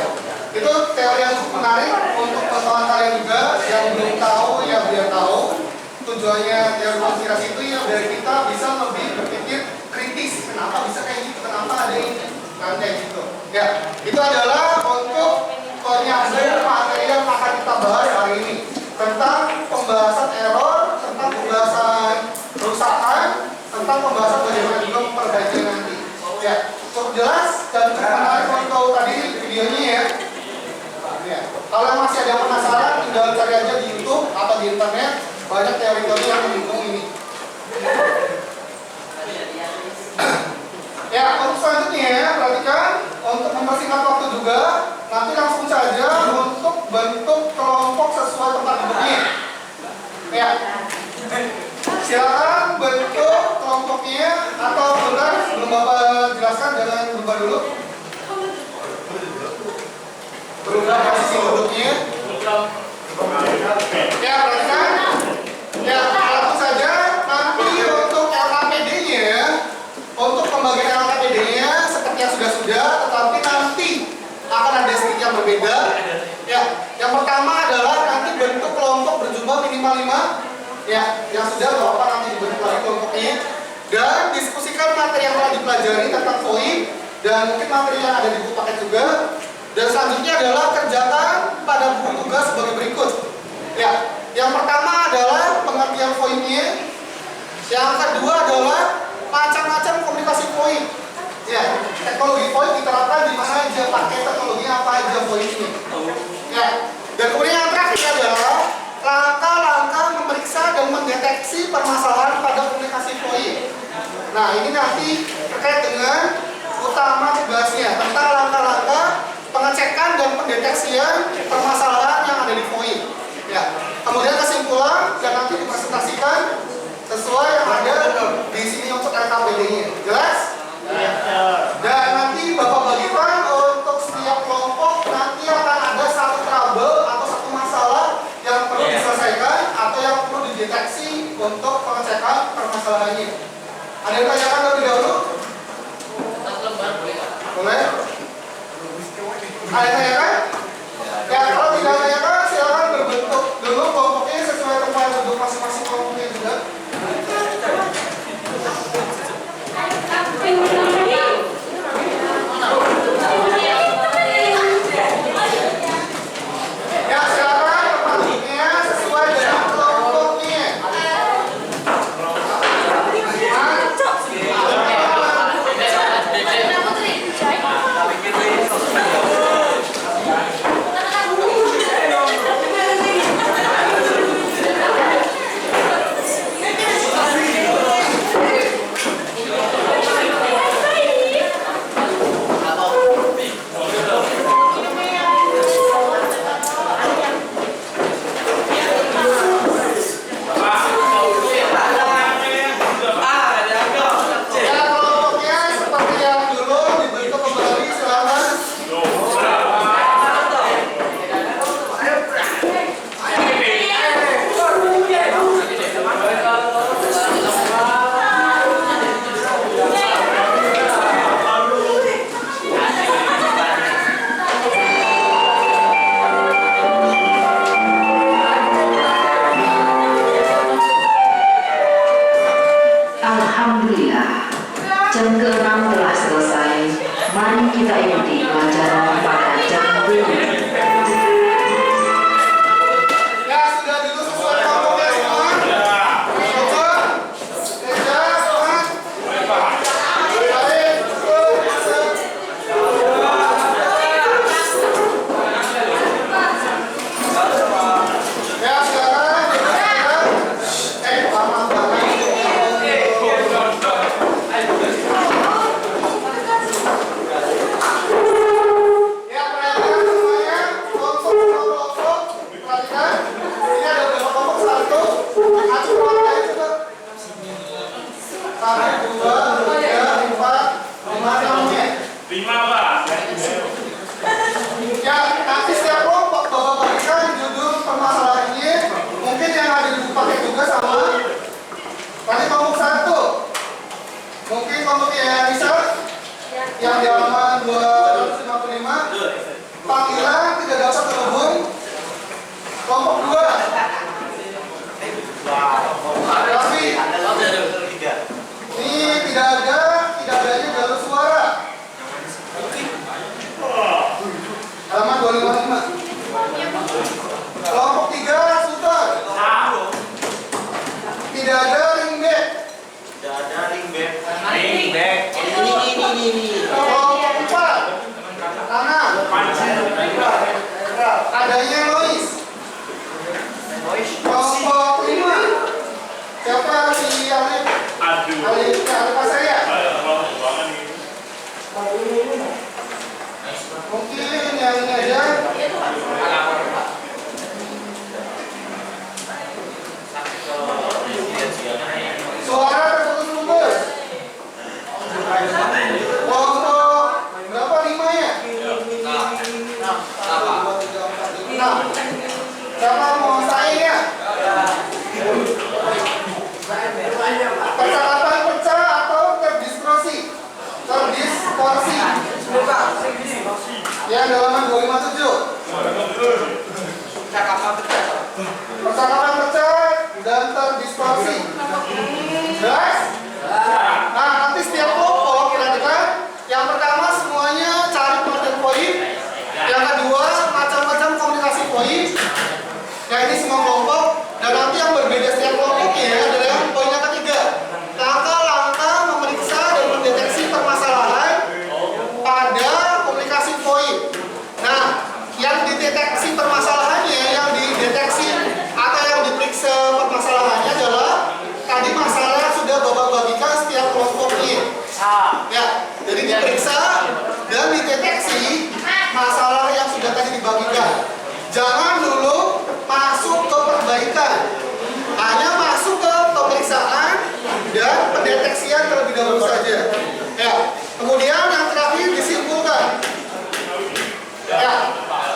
itu teori yang cukup menarik untuk pengetahuan kalian juga yang belum tahu ya biar tahu. Tujuannya teori konspirasi itu ya biar kita bisa lebih berpikir kritis. Kenapa bisa kayak gitu? Kenapa ada ini? Kan kayak gitu. Ya, itu adalah untuk penyambung materi yang akan kita bahas hari ini tentang pembahasan error, tentang pembahasan kerusakan, tentang pembahasan bagaimana juga memperbaiki nanti. Ya, cukup jelas dan cukup menarik untuk tadi videonya ya. Ya. Kalau masih ada yang penasaran, tinggal cari aja di YouTube atau di internet, banyak teori-teori yang mendukung ini. Ya, untuk selanjutnya perhatikan untuk mempersingkat waktu juga, nanti langsung saja untuk bentuk kelompok sesuai tempat duduknya. Ya, silakan bentuk kelompoknya atau bentar sebelum Bapak jelaskan jangan berubah dulu. Berubah posisi duduknya. Ya, perhatikan. Ya, langsung saja nanti untuk LKPD-nya, untuk pembagian LKPD-nya seperti yang sudah, tetapi nanti akan ada sedikit yang berbeda. Ya, yang pertama adalah nanti bentuk kelompok berjumlah minimal 5. Ya, yang sudah Bapak nanti dibentuk lagi kelompoknya dan diskusikan materi yang telah dipelajari tentang VOIP dan mungkin materi yang ada di buku paket juga. Dan selanjutnya adalah kerjakan pada buku tugas sebagai berikut. Ya, yang pertama adalah pengertian VOIP-nya. Yang kedua adalah macam-macam komunikasi VOIP. Ya, teknologi VOIP diterapkan di mana aja, pakai teknologi apa aja VOIP ini. Ya, dan kemudian yang terakhir adalah langkah-langkah memeriksa dan mendeteksi permasalahan pada komunikasi VOIP. Nah, ini nanti terkait dengan utama tugasnya tentang langkah-langkah pengecekan dan pendeteksian permasalahan yang ada di VOIP. Ya, kemudian kesimpulan dan nanti dipresentasikan sesuai yang ada di sini untuk LKPD-nya. Jelas? Dan nanti Bapak bagikan untuk setiap kelompok nanti akan ada satu trouble atau satu masalah yang perlu diselesaikan atau yang perlu dideteksi untuk pengecekan permasalahannya. Ada yang tanyakan lebih dahulu? Boleh? Ada yang tanyakan? Ya, kalau tidak tanyakan silakan berbentuk dulu kelompoknya sesuai tempat duduk masing-masing kelompoknya juga. Ya, silakan tempat duduknya sesuai dengan kelompoknya. tak ikuti pelajaran pada jam berikut. Ya, sudah duduk sesuai kelompoknya semua. Coba. Kerja, semangat. Baik, ya, sekarang lama banget. Ya, perhatikan semuanya. Kelompok. Perhatikan. Ini ada berapa kelompok? Satu. Acu warnanya coba. 1, 2, 3, 4, 5, 6 ya. 5 Pak. Ya, nanti setiap kelompok Bapak bagikan judul permasalahannya. Mungkin yang ada dipakai juga sama. Tadi kelompok 1. Mungkin kelompok yang bisa yang di halaman 255. Panggilan tidak dapat terhubung. Kelompok 2. Tapi ini tidak adanya jalur suara. Halaman 255. Kelompok 3 Sultan. Tidak ada ring back. Kelompok 4 Tanah. Adanya noise. Kelompok 5 siapa si Alif? Alif apa saya? Mungkin yang ini aja. Suara terputus-putus. Kelompok berapa? 5 ya? 6. Siapa mau saing ya? Percakapan pecah atau terdistorsi? Ya, di halaman 257. Percakapan pecah dan terdistorsi. Jelas? Nah, nanti setiap kelompok perhatikan. Yang pertama semuanya cari pengertian poin. Yang kedua macam-macam komunikasi poin. Nah, ini semua kelompok. Dan nanti yang berbeda setiap kelompoknya adalah yang poinnya ketiga. Langkah-langkah memeriksa dan mendeteksi permasalahan pada komunikasi poin. Nah, yang dideteksi permasalahannya, yang dideteksi atau yang diperiksa permasalahannya adalah tadi masalah yang sudah Bapak bagikan setiap kelompoknya. Ya, jadi diperiksa dan dideteksi masalah yang sudah tadi dibagikan. Jangan dulu masuk ke perbaikan, hanya masuk ke pemeriksaan dan pendeteksian terlebih dahulu saja. Ya, kemudian yang terakhir disimpulkan. Ya,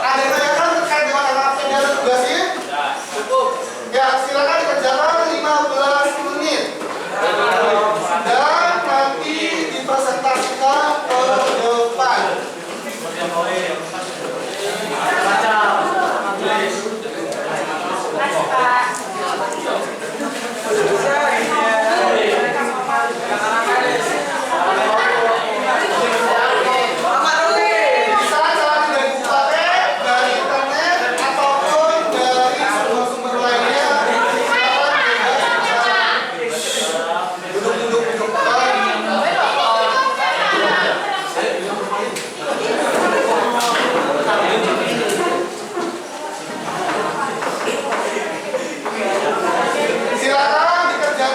ada yang tanyakan terkait dengan LHP dan tugasnya? Cukup. Ya, silakan dikerjakan 15 menit. Dan nanti dipresentasikan ke depan. Bisa saat dari UKT, dari internet, ataupun dari sumber-sumber lainnya. Duduk. Silakan dikerjakan.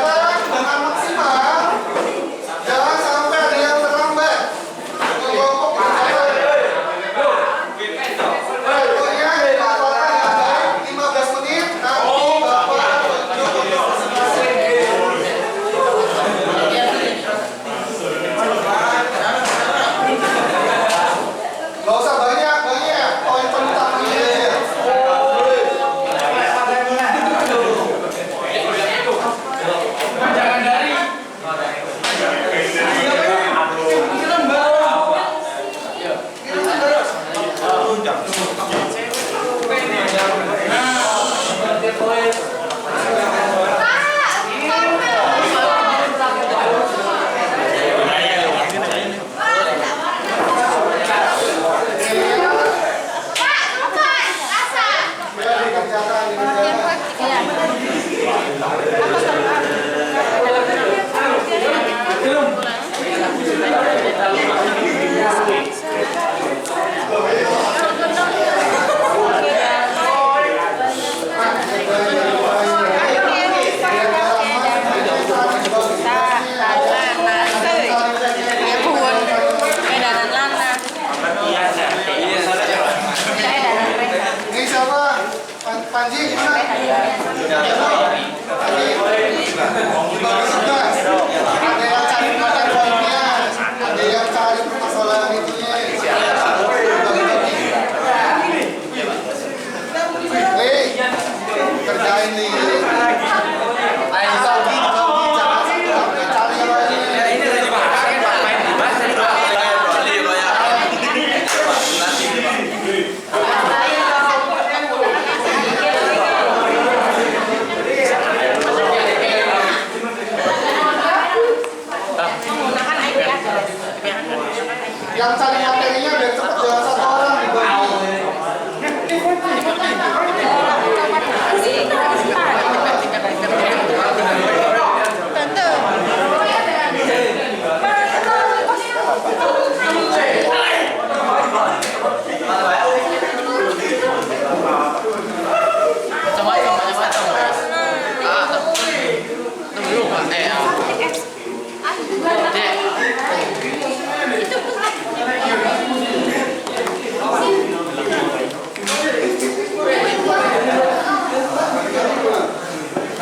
Dibagi tugas. Ada yang cari materi poinnya, ada yang cari permasalahan itunya. Kerjain nih. Ayo dibagi, jangan sampai cari yang lainnya. Ini udah dipakai Pak, main bebas tadi Pak. Yang cari materinya biar cepat jangan satu orang dibagi.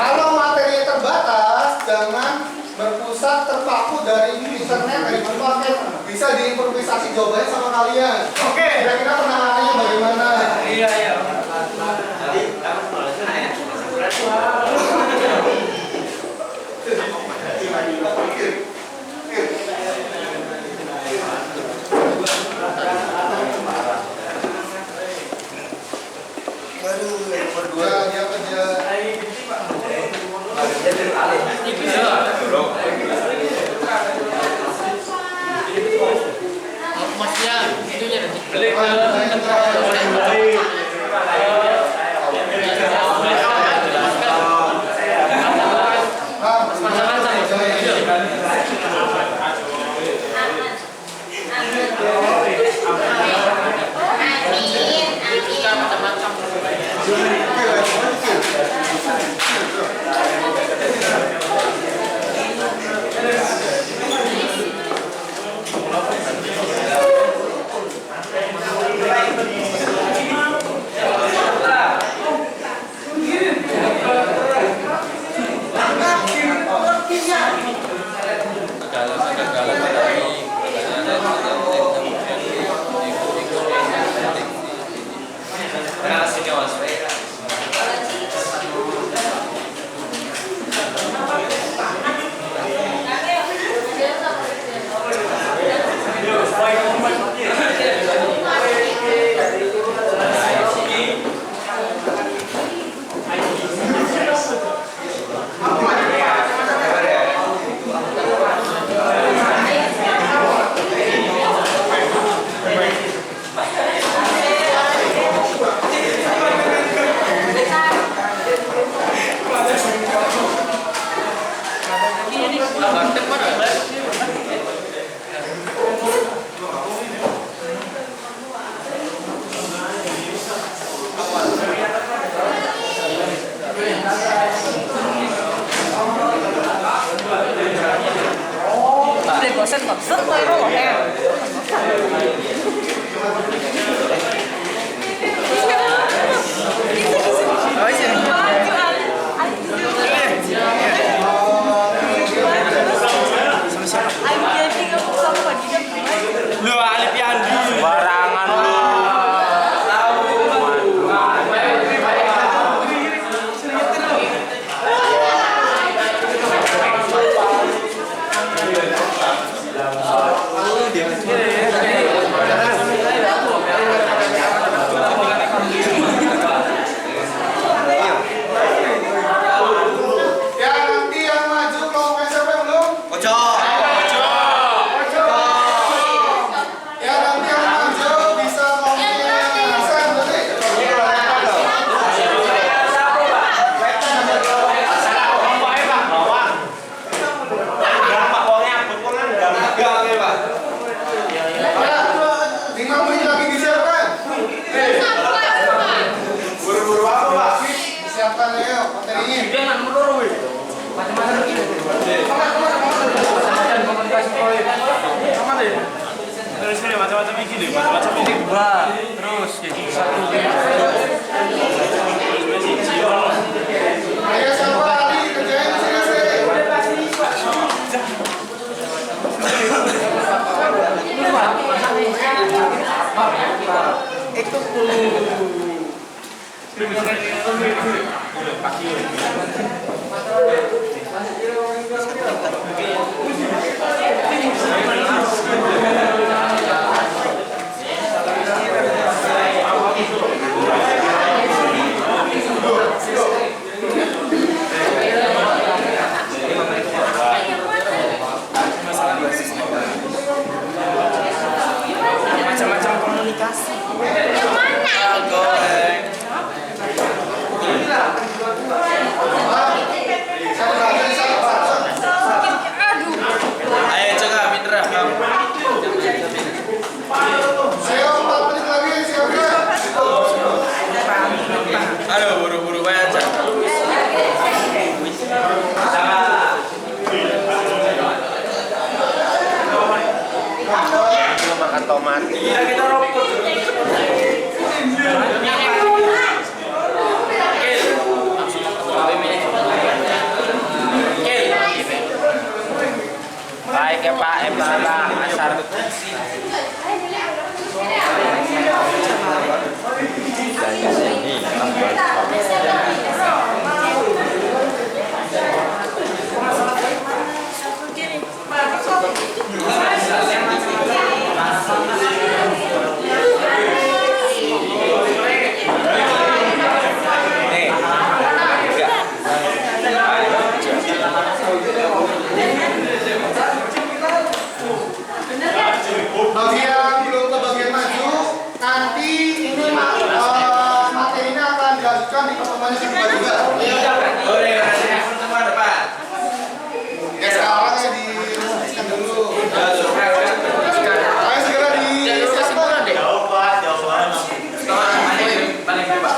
Kalau materinya terbatas, jangan berpusat terpaku dari internet, dari berbagai bisa diimprovisasi jawabannya sama kalian. Oke, kira-kira penanganannya bagaimana? Iya, iya. Kerja, dia kerja. Lu Alif Yandi. Barangan lu. Ya nanti yang maju kelompok siapa yang belum? Ya nanti yang maju bisa kelompoknya bisa berarti. Ada 5 menit lagi disiapkan. Buru-buru apa Pak? Disiapkan ya materinya. Jangan menurut weh. Macam-macam begini. Macam-macam komunikasi proyek. Sama deh. Terus ini macam-macam begini, macam-macam ini. Dua, terus gitu. Satu. Macam-macam komunikasi. Yang mana? Ayo coba Mitra kamu. Saya 4 menit lagi, siapkan. Aduh buru-buru banget. Makan tomat. Iya kita robot. Baik ya Pak, salah asar. Bagi yang belum ke bagian maju, nanti ini materinya akan dilanjutkan di pertemuan yang kedua juga. Boleh nanti pertemuan depan. Ya sekarang ya dilanjutkan dulu. Ayo segera disiapkan. Paling depan.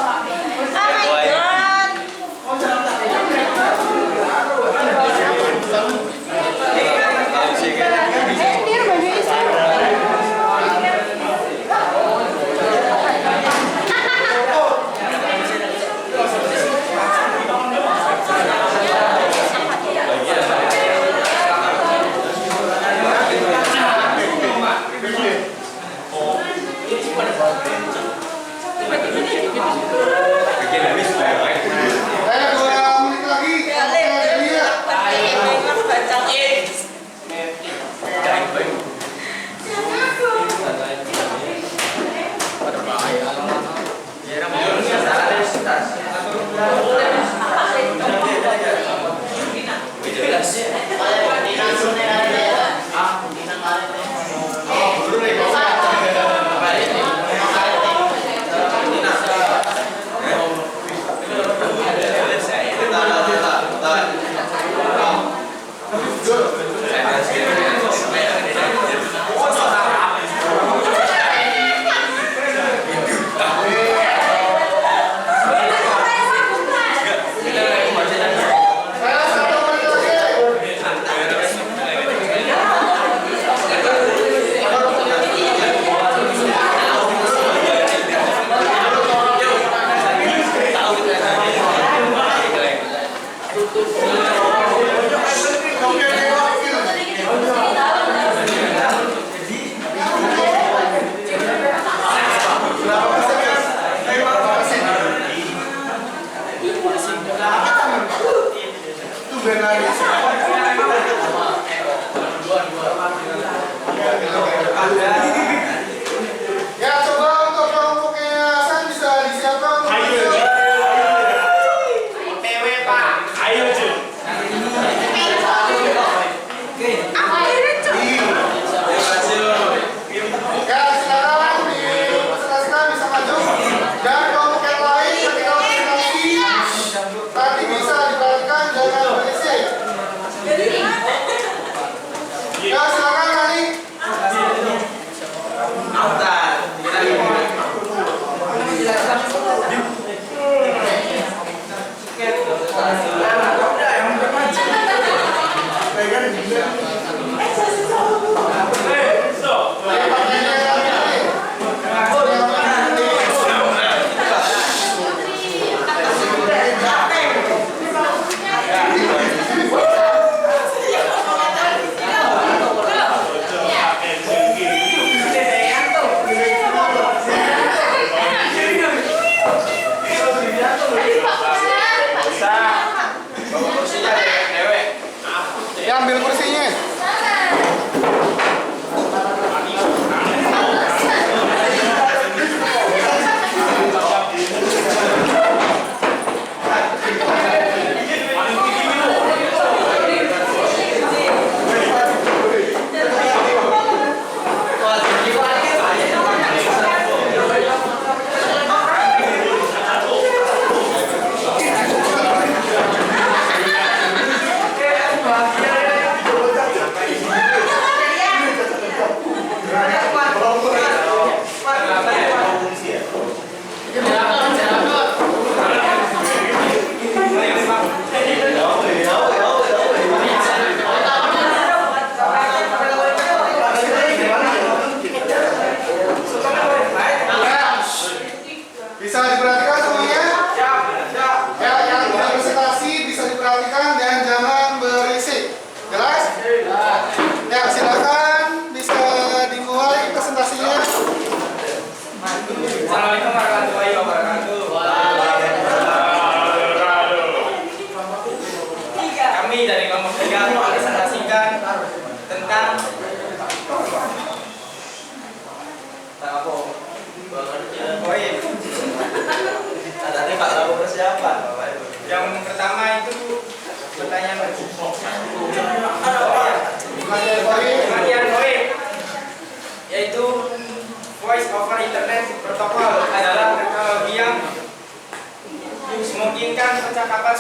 Ya coba untuk kelompok yayasan bisa disiapkan. OTW Pak. Ayo Jun. Ya sekarang dipersilakan bisa maju. Dan kelompok yang lain ketika presentasi tadi bisa diperhatikan jangan berisik. Ya silakan Rani.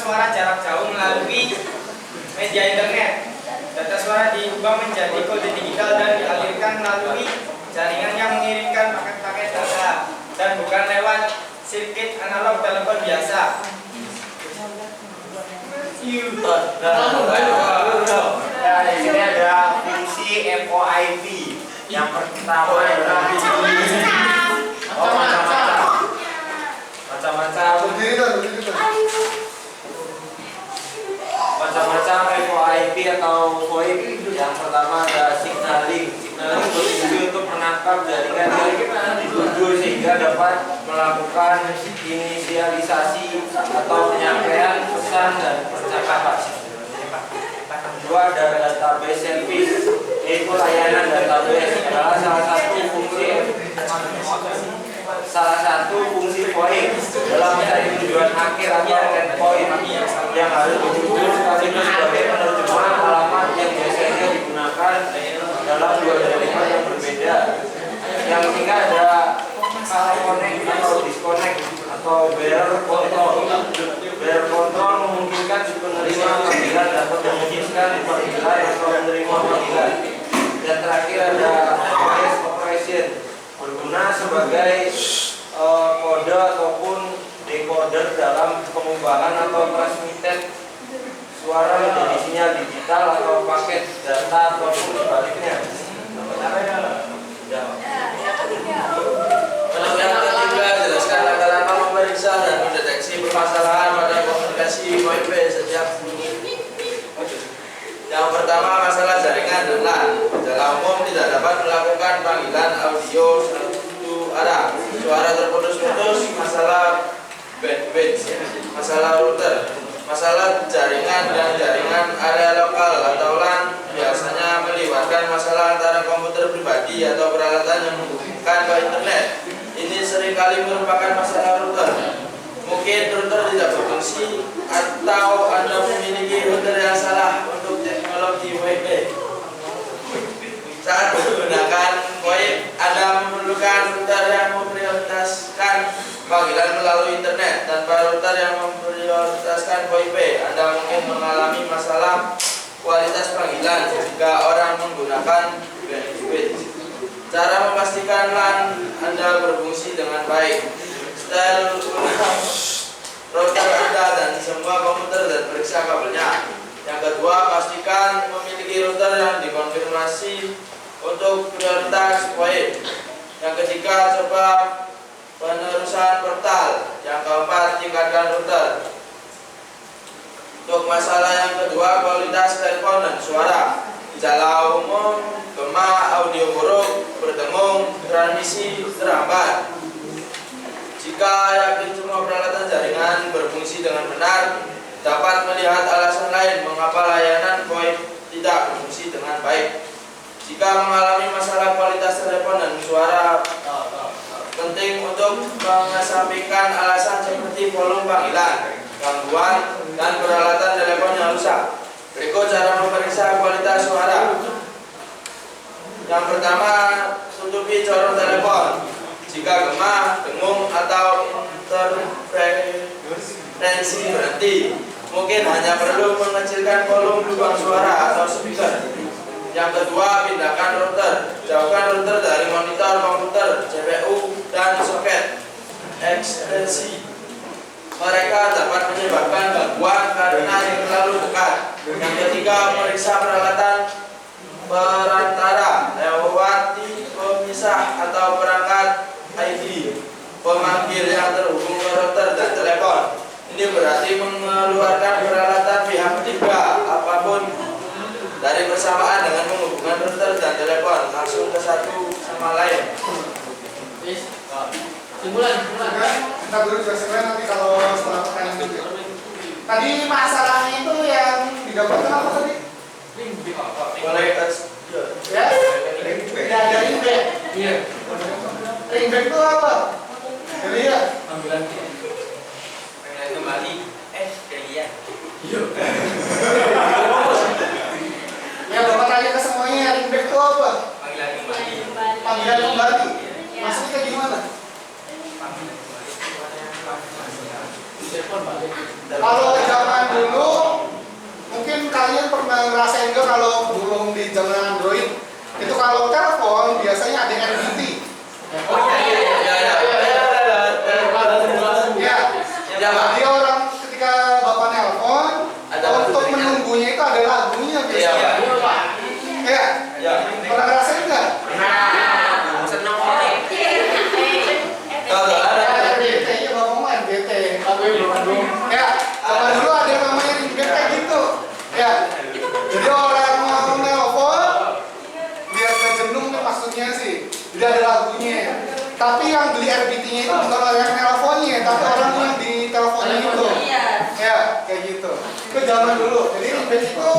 suara jarak jauh melalui media internet. Data suara diubah menjadi kode digital dan dialirkan melalui jaringan yang mengirimkan paket-paket data dan bukan lewat sirkuit analog telepon biasa. Nah, di sini ada fungsi FOIP. Yang pertama adalah macam-macam Berdiri tuh, berdiri tuh. macam-macam FOIP atau VoIP. Yang pertama ada signaling. Signaling berfungsi untuk menangkap jaringan yang dituju sehingga dapat melakukan inisialisasi atau penyampaian pesan dan percakapan. Kedua ada database service, yaitu layanan database adalah salah satu fungsi VoIP dalam mencari tujuan akhir atau endpoint yang harus dituju sekaligus sebagai penerjemah alamat yang biasanya digunakan dalam dua jaringan yang berbeda. Yang ketiga ada connect atau disconnect atau bearer control. Bearer control memungkinkan si penerima panggilan dapat memutuskan panggilan atau menerima panggilan. Dan terakhir ada voice operation, berguna sebagai kode ataupun decoder dalam pengubahan atau transmitted suara menjadi sinyal digital atau paket data ataupun sebaliknya. Yang ketiga, jelaskan langkah-langkah memeriksa dan mendeteksi permasalahan pada komunikasi VoIP sejak bunyi. Yang pertama, masalah jaringan dan LAN. Secara umum tidak dapat melakukan panggilan audio satu arah. Suara terputus-putus, masalah bandwidth, masalah router, masalah jaringan dan jaringan area lokal atau LAN biasanya melibatkan masalah antara komputer pribadi atau peralatan yang menghubungkan ke internet. Ini seringkali merupakan masalah router. Mungkin router tidak berfungsi atau Anda memiliki router yang salah untuk teknologi VoIP. Saat menggunakan VoIP, Anda memerlukan router yang memprioritaskan panggilan melalui internet. Tanpa router yang memprioritaskan VoIP, Anda mungkin mengalami masalah kualitas panggilan jika orang menggunakan bandwidth. Cara memastikan LAN Anda berfungsi dengan baik. Setel ulang router Anda dan semua komputer dan periksa kabelnya. Yang kedua, pastikan memiliki router yang dikonfirmasi untuk prioritas VoIP. Yang ketiga, coba penerusan portal. Yang keempat, tingkatkan router. Untuk masalah yang kedua, kualitas telepon dan suara. Gejala umum, gema, audio buruk, berdengung, transmisi terhambat. Jika yakin semua peralatan jaringan berfungsi dengan benar, dapat melihat alasan lain mengapa layanan VoIP tidak berfungsi dengan baik. Jika mengalami masalah kualitas telepon dan suara, penting untuk mengesampingkan alasan seperti volume panggilan, gangguan, dan peralatan telepon yang rusak. Berikut cara memeriksa kualitas suara. Yang pertama, tutupi corong telepon. Jika gema, dengung, atau interferensi berhenti, mungkin hanya perlu mengecilkan volume lubang suara atau speaker. Yang kedua, pindahkan router. Jauhkan router dari monitor komputer, CPU, dan soket ekstensi. Mereka dapat menyebabkan gangguan karena yang terlalu dekat. Yang ketiga, periksa peralatan perantara lewati pemisah atau perangkat ID pemanggil yang terhubung ke router dan telepon. Ini berarti mengeluarkan peralatan pihak ketiga apapun dari bersamaan dengan menghubungkan router dan telepon langsung ke satu sama lain. Simpulan. Kita baru jelaskan nanti kalau setelah pertanyaan itu. Tadi masalahnya itu yang didapatkan apa tadi? Kualitas Ya? Ya, dari back. Iya. Ring back itu apa? Jadi ya? Panggilan kembali. Iya. Ya, Bapak tanya ke semuanya, ring back itu apa? Panggilan kembali. Panggilan kembali. Maksudnya gimana? Panggilan kembali. Kalau zaman pernah ngerasain nggak kalau belum di zaman Android itu kalau telepon biasanya ada RBT. Oh iya. Ya, jadi orang ketika bapak nelpon untuk menunggunya itu ada lagunya biasanya. Ya, pernah ngerasain nggak? Senang banget. RBT, ya bapak mau RBT. Ya, zaman dulu ada yang namanya ringback kayak gitu. Ya, jadi orang mau nelpon biar nggak jenuh nih maksudnya sih. Jadi ada lagunya. Tapi yang beli RBT-nya itu bukan orang yang nelponnya, tapi orang yang di teleponnya itu. Ya, kayak gitu. Itu zaman dulu. Jadi ringback itu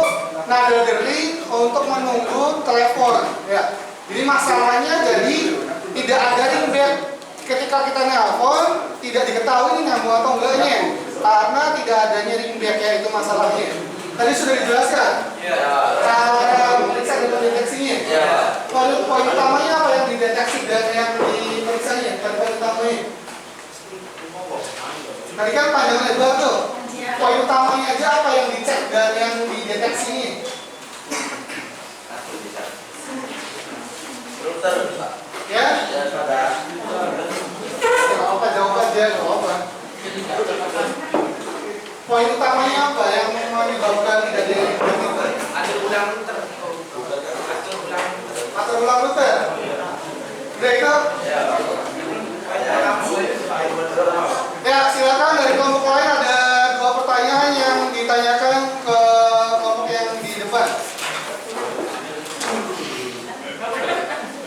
nada dering untuk menunggu telepon. Ya. Jadi masalahnya jadi tidak ada ringback. Ketika kita nelpon tidak diketahui ini nyambung atau enggaknya karena tidak adanya ringback, ya itu masalahnya. Tadi sudah dijelaskan. Cara memeriksa dan mendeteksinya. Poin utamanya apa yang dideteksi dan yang diperiksanya? Poin utamanya. Tadi kan panjang lebar tuh. Poin utamanya aja apa yang dicek dan yang dideteksinya? Router. Ya? Apa jawab aja, nggak apa. Poin utamanya apa yang menyebabkan tidak ada Atur ulang router. atur ulang router? Udah itu? Ya, silakan dari kelompok lain ada 2 pertanyaan yang ditanyakan ke kelompok yang di depan.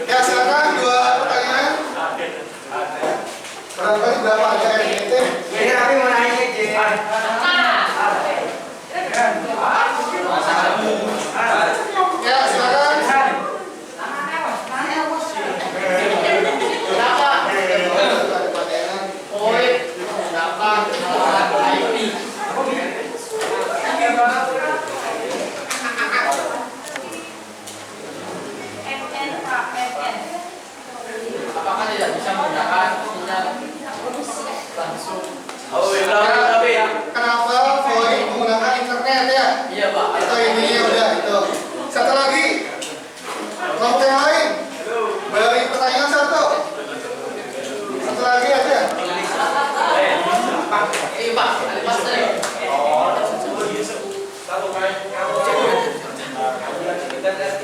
Ya, silakan 2 pertanyaan. Barangkali berapa ada RBT? Ini kami mau nanya aja. Ya, silakan. Apakah tidak bisa menggunakan sinyal langsung? Oh, tapi ya. Kenapa VoIP menggunakan internet ya? Iya Pak. Itu ininya udah itu. Satu lagi. Kelompok yang lain. Beri pertanyaan 1. Satu lagi aja. Iya Pak. Ada master ya?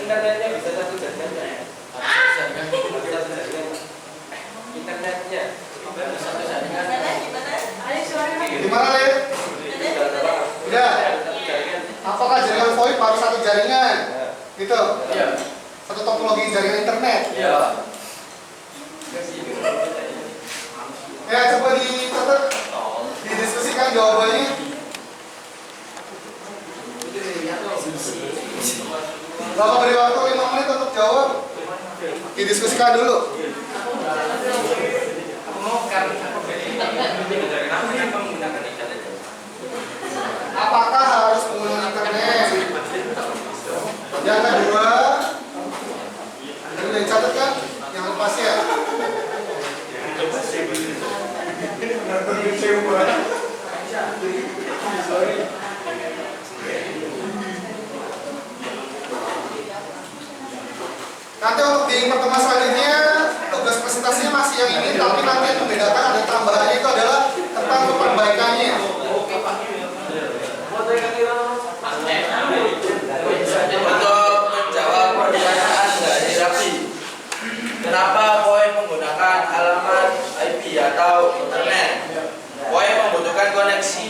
Internetnya bisa satu jaringan. Internetnya Satu jaringan. Gimana, Lid? Udah. Apakah jaringan VoIP harus satu jaringan? Gitu. Iya. Satu topologi jaringan internet. Iya. Ya, coba dicatat. Didiskusikan jawabannya. Bapak beri waktu 5 menit untuk jawab. Didiskusikan dulu. Apakah harus menggunakan internet? Yang kedua, udah dicatat kan? Yang lepas ya. Nanti untuk di pertemuan selanjutnya tugas presentasinya masih yang ini, tapi nanti yang membedakan ada tambahannya itu adalah tentang perbaikannya. Untuk menjawab pertanyaan dari Raffi, kenapa POI menggunakan alamat IP atau internet? POI membutuhkan koneksi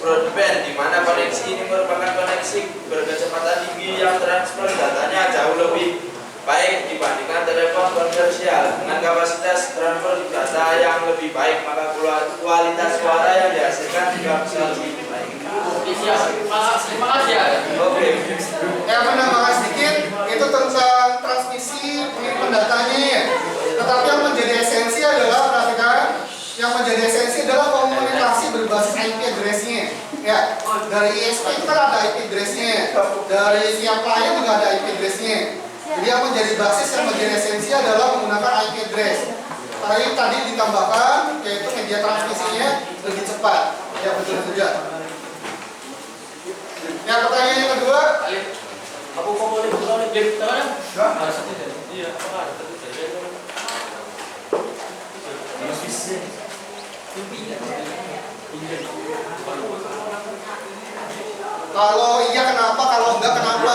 broadband, di mana koneksi ini merupakan koneksi berkecepatan tinggi yang transfer datanya jauh lebih baik dibandingkan telepon komersial. Dengan kapasitas transfer data yang lebih baik, maka kualitas suara yang dihasilkan juga bisa lebih baik. Terima kasih ya. Oke. Yang menambahkan sedikit itu tentang transmisi pengiriman datanya ya. Tetapi yang menjadi esensi adalah perhatikan, yang menjadi esensi adalah komunikasi berbasis IP address-nya. Ya, dari ISP itu kan ada IP address-nya, dari tiap klien juga ada IP address-nya. Jadi yang menjadi basis, yang menjadi esensi adalah menggunakan IP address. Tadi ditambahkan yaitu media transmisinya lebih cepat. Ya, betul juga. Yang pertanyaan yang kedua, Aku kok boleh pulang nih game tangan? Enggak? Ada satu jadi. Iya, apa ada satu jadi. Kalau iya kenapa, kalau enggak kenapa?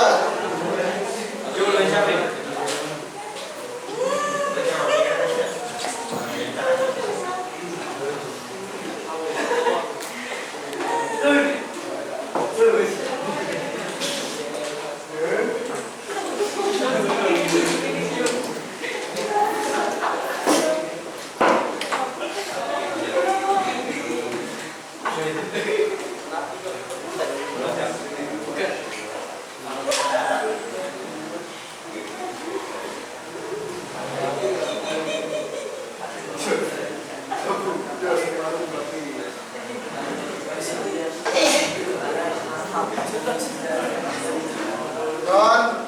Don,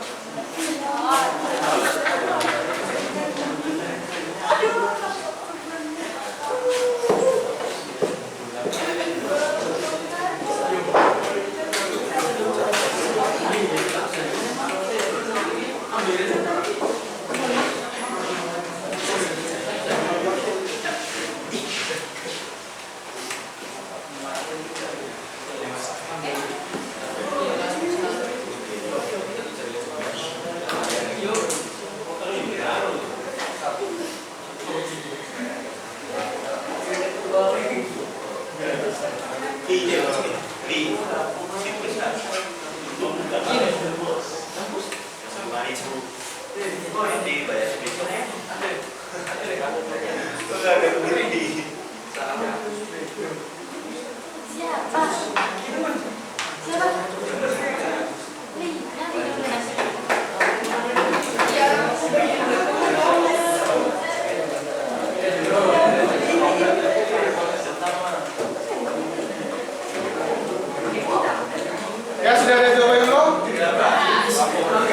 ya sudah ada jawaban belum?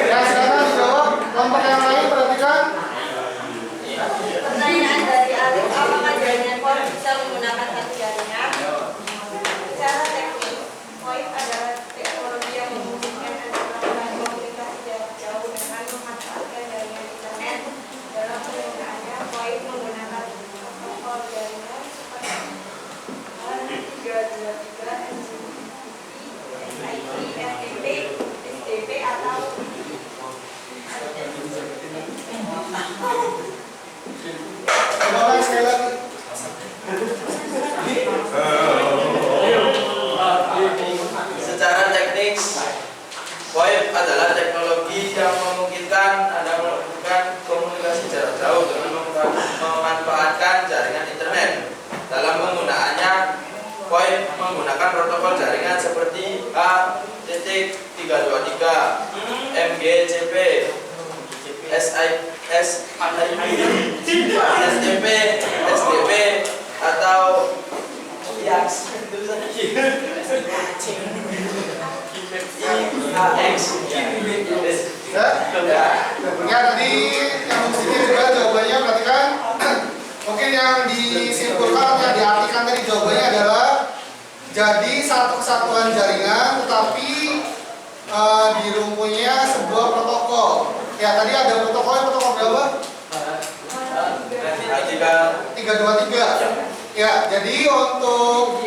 Ya silakan dijawab. Kelompok yang lain perhatikan. Pertanyaan dari Alif, apakah jaringan VoIP bisa menggunakan satu jaringan? Secara teknis, VoIP adalah teknologi yang memungkinkan antara komunikasi jarak jauh dengan memanfaatkan jaringan internet. Dalam penggunaannya, VoIP menggunakan protokol jaringan seperti 323, SIP, FTP, SDP, atau Coba sekali lagi. Secara teknis, VoIP adalah teknologi yang memungkinkan Anda melakukan komunikasi jarak jauh dengan memanfaatkan jaringan internet. Dalam penggunaannya, VoIP menggunakan protokol jaringan seperti H.323, MGCP, SIP, SDP, SDP, atau IAX. Ya tadi yang sedikit juga jawabannya perhatikan. Mungkin yang disimpulkan, yang diartikan tadi jawabannya adalah jadi satu kesatuan jaringan, tetapi dirumpunya sebuah protokol. Ya tadi ada protokol berapa? 323. Ya, jadi untuk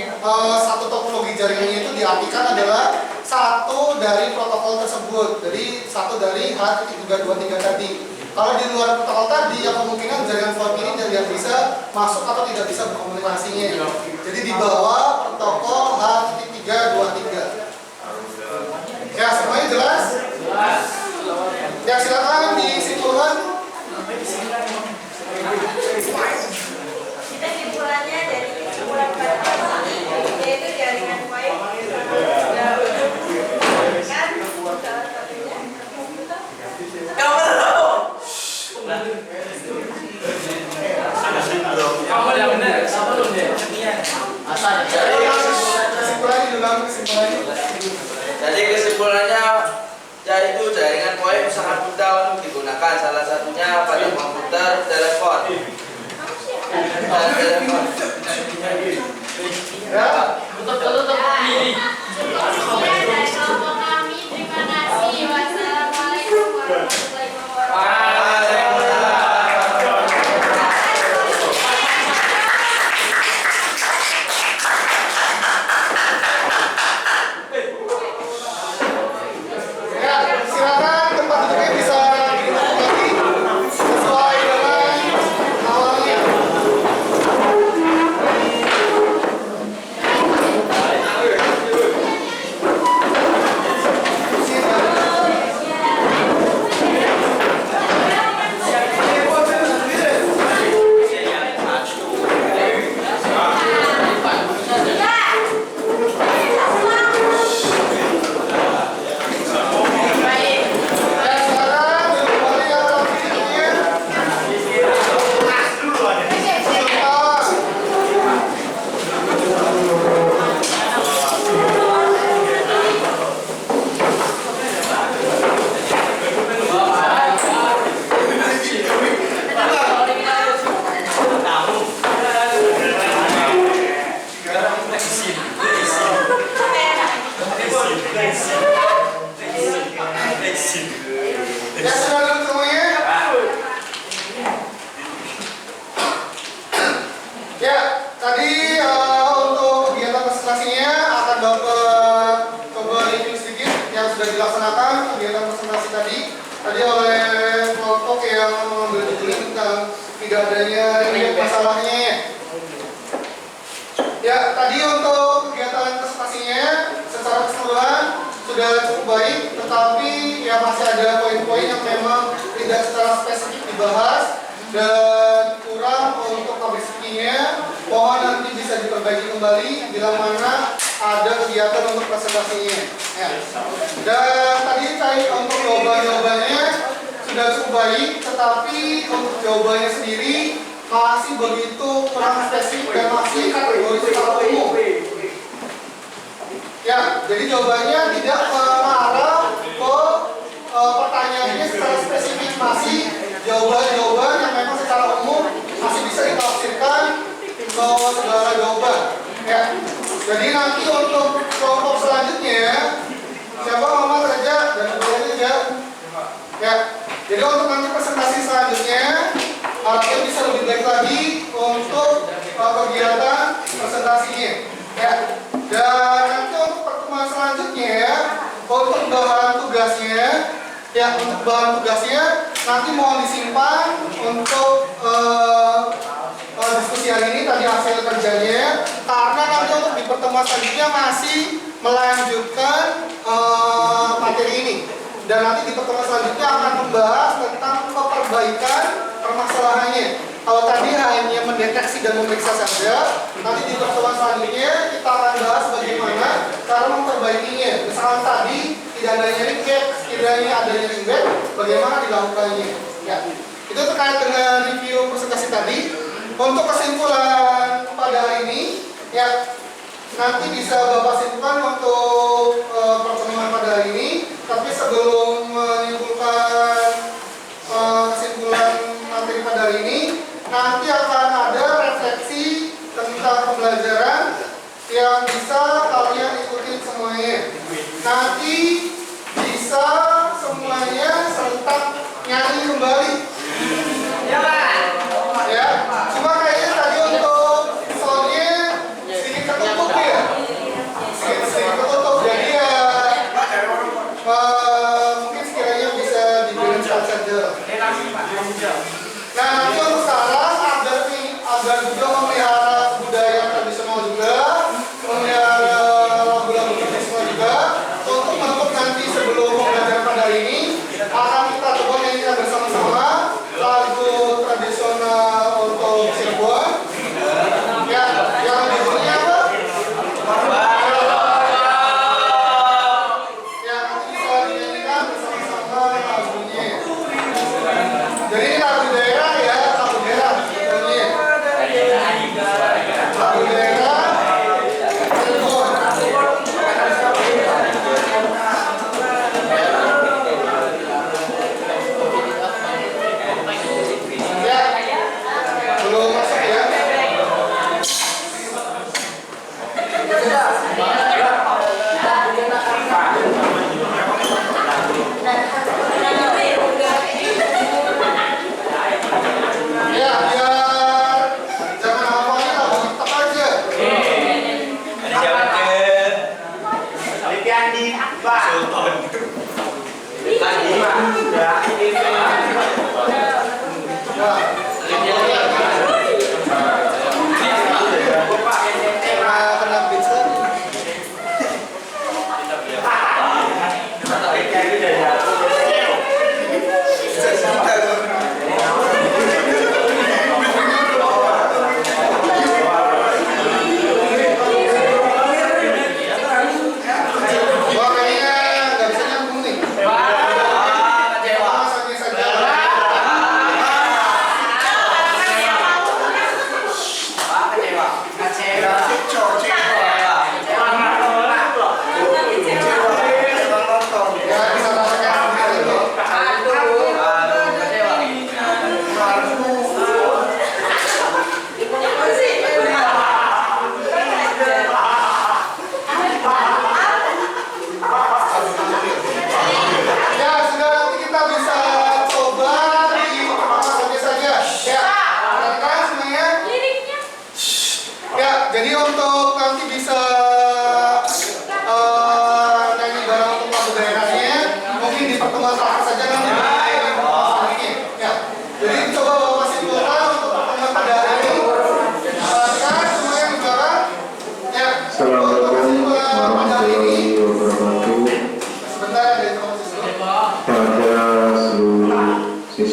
satu topologi jaringannya itu diartikan adalah satu dari protokol tersebut. Jadi satu dari H.323 tadi. Kalau di luar protokol tadi, ya kemungkinan jaringan VoIP ini tidak bisa masuk atau tidak bisa berkomunikasinya. Jadi di bawah protokol H.323. Ya, semuanya jelas? Jelas. Ya, silakan disimpulkan. kesimpulannya dari kesimpulan pada awal ini, yaitu jaringan VoIP kan salah satunya Kamu yang benar, sama lu deh. Kesimpulannya diulang, kesimpulannya. Jadi kesimpulannya yaitu jaringan VoIP sangat mudah untuk digunakan, salah satunya pada komputer, telepon, dan telepon. Ya. Sekian dari kelompok kami, terima kasih. Ya sudah duduk semuanya. Ya, tadi untuk kegiatan presentasinya akan Bapak coba review sedikit yang sudah dilaksanakan kegiatan presentasi tadi oleh kelompok yang mengambil judul tentang tidak adanya masalahnya. Ya, tadi untuk kegiatan presentasinya secara keseluruhan sudah cukup baik, tetapi ya masih ada poin-poin yang memang tidak secara spesifik dibahas dan kurang untuk public speaking-nya. Mohon nanti bisa diperbaiki kembali bila mana ada kegiatan untuk presentasinya. Ya. Dan tadi untuk jawaban-jawabannya sudah cukup baik, tetapi untuk jawabannya sendiri masih begitu kurang spesifik dan masih kategori secara umum. Ya, jadi jawabannya tidak mengarah ke pertanyaannya secara spesifik, masih jawaban-jawaban yang memang secara umum masih bisa ditafsirkan ke segala jawaban. Ya, jadi nanti untuk kelompok selanjutnya siapa mama saja dan kemudian aja. Ya, jadi untuk nanti presentasi selanjutnya harusnya bisa lebih baik lagi untuk kegiatan presentasinya. Ya, dan nanti untuk pertemuan selanjutnya ya, untuk bahan tugasnya, ya untuk bahan tugasnya nanti mohon disimpan untuk diskusi hari ini tadi hasil kerjanya, karena nanti untuk di pertemuan selanjutnya masih melanjutkan materi ini. Dan nanti di pertemuan selanjutnya akan membahas tentang perbaikan permasalahannya. Kalau tadi hanya mendeteksi dan memeriksa saja, nanti di pertemuan selanjutnya kita akan bahas bagaimana cara memperbaikinya. Misalnya tadi tidak adanya ringback, sekiranya adanya ringback, bagaimana dilakukannya. Ya, itu terkait dengan review presentasi tadi. Untuk kesimpulan pada hari ini, ya nanti bisa Bapak simpulkan untuk pertemuan pada hari ini. Tapi sebelum menyimpulkan kesimpulan materi pada hari ini, nanti akan ada refleksi tentang pembelajaran yang bisa kalian ikuti semuanya. Nanti bisa semuanya serentak nyanyi kembali. Ya, cuma kayaknya tadi untuk soalnya sedikit ketutup ya. Sedikit ketutup, jadi ya mungkin sekiranya bisa dibereskan saja. Nah, nanti untuk sekarang agar juga memelihara budaya tradisional juga, memelihara lagu-lagu tradisional juga, untuk menutup nanti sebelum pembelajaran pada hari ini akan kita coba nyanyikan bersama-sama lagu tradisional untuk Cirebon. Ya, yang judulnya apa? Ya, nanti bisa dinyanyikan bersama-sama lagunya. Jadi ini lagu daerah ya, lagu daerah judulnya. Lagu daerah Cirebon. Ya, belum masuk ya. Ya, biar jangan hafalnya lagu TikTok aja. Kena beats lagi. Wah, kayaknya nggak bisa nyambung nih. Masanya saja.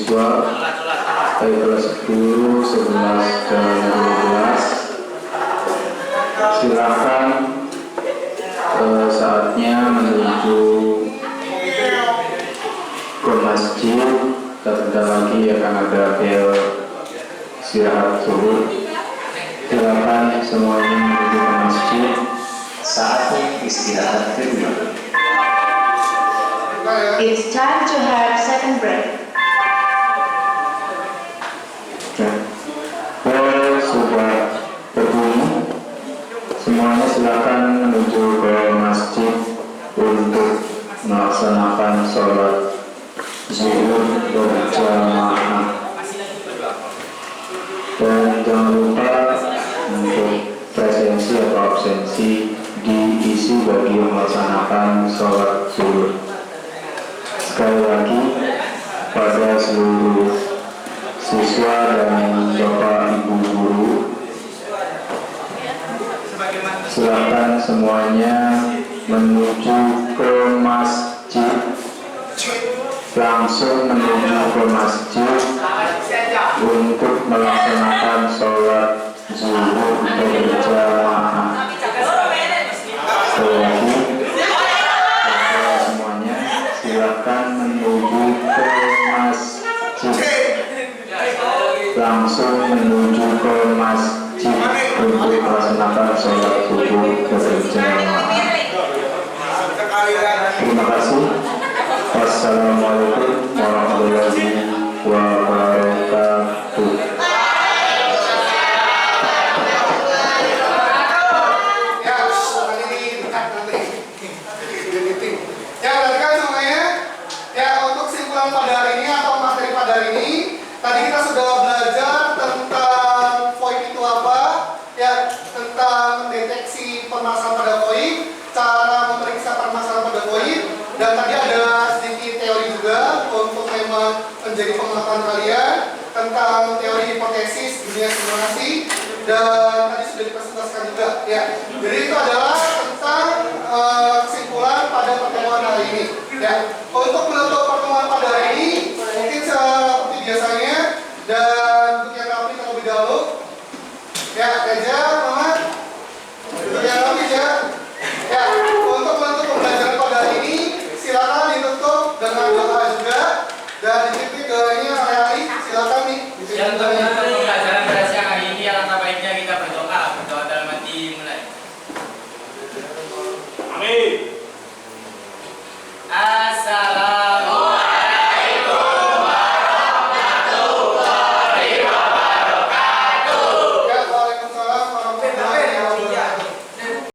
siswa baik kelas 10, 11, dan 12. Silakan saatnya menuju ke masjid. Sebentar lagi akan ada bel istirahat zuhur. Silakan semuanya menuju ke masjid. Saatnya istirahat kedua. It's time to have second break. Bel sudah berbunyi. Semuanya silakan menuju ke masjid untuk melaksanakan sholat zuhur berjamaah. Dan jangan lupa untuk presensi atau absensi diisi bagi yang melaksanakan sholat zuhur. Sekali lagi pada seluruh siswa dan bapak ibu guru, silakan semuanya menuju ke masjid, langsung menuju ke masjid untuk melaksanakan sholat zuhur berjamaah. Sekali lagi, semuanya silakan menuju ke masjid, langsung menuju ke masjid untuk melaksanakan sholat zuhur berjamaah. Terima kasih. Wassalamualaikum warahmatullahi wabarakatuh. Ya, rekan semuanya. Ya, untuk kesimpulan pada hari ini atau materi pada hari ini, tadi kita sudah belajar tentang VoIP itu apa, ya, tentang mendeteksi permasalahan pada VoIP, cara memeriksa permasalahan pada VoIP, dan tadi ada sedikit teori juga untuk memang menjadi pengetahuan kalian tentang teori hipotesis dunia simulasi, dan tadi sudah dipresentasikan juga, ya. Jadi itu adalah tentang kesimpulan pada pertemuan hari ini. Ya, untuk menutup pertemuan pada hari ini, mungkin seperti biasanya, dan untuk yang rapi terlebih dahulu, ya, Reja, Muhammad, untuk yang rapi ya. Ya, untuk menutup pembelajaran pada hari ini, silakan ditutup dengan doa juga, dan dititik doanya oleh Ali, silakan nih.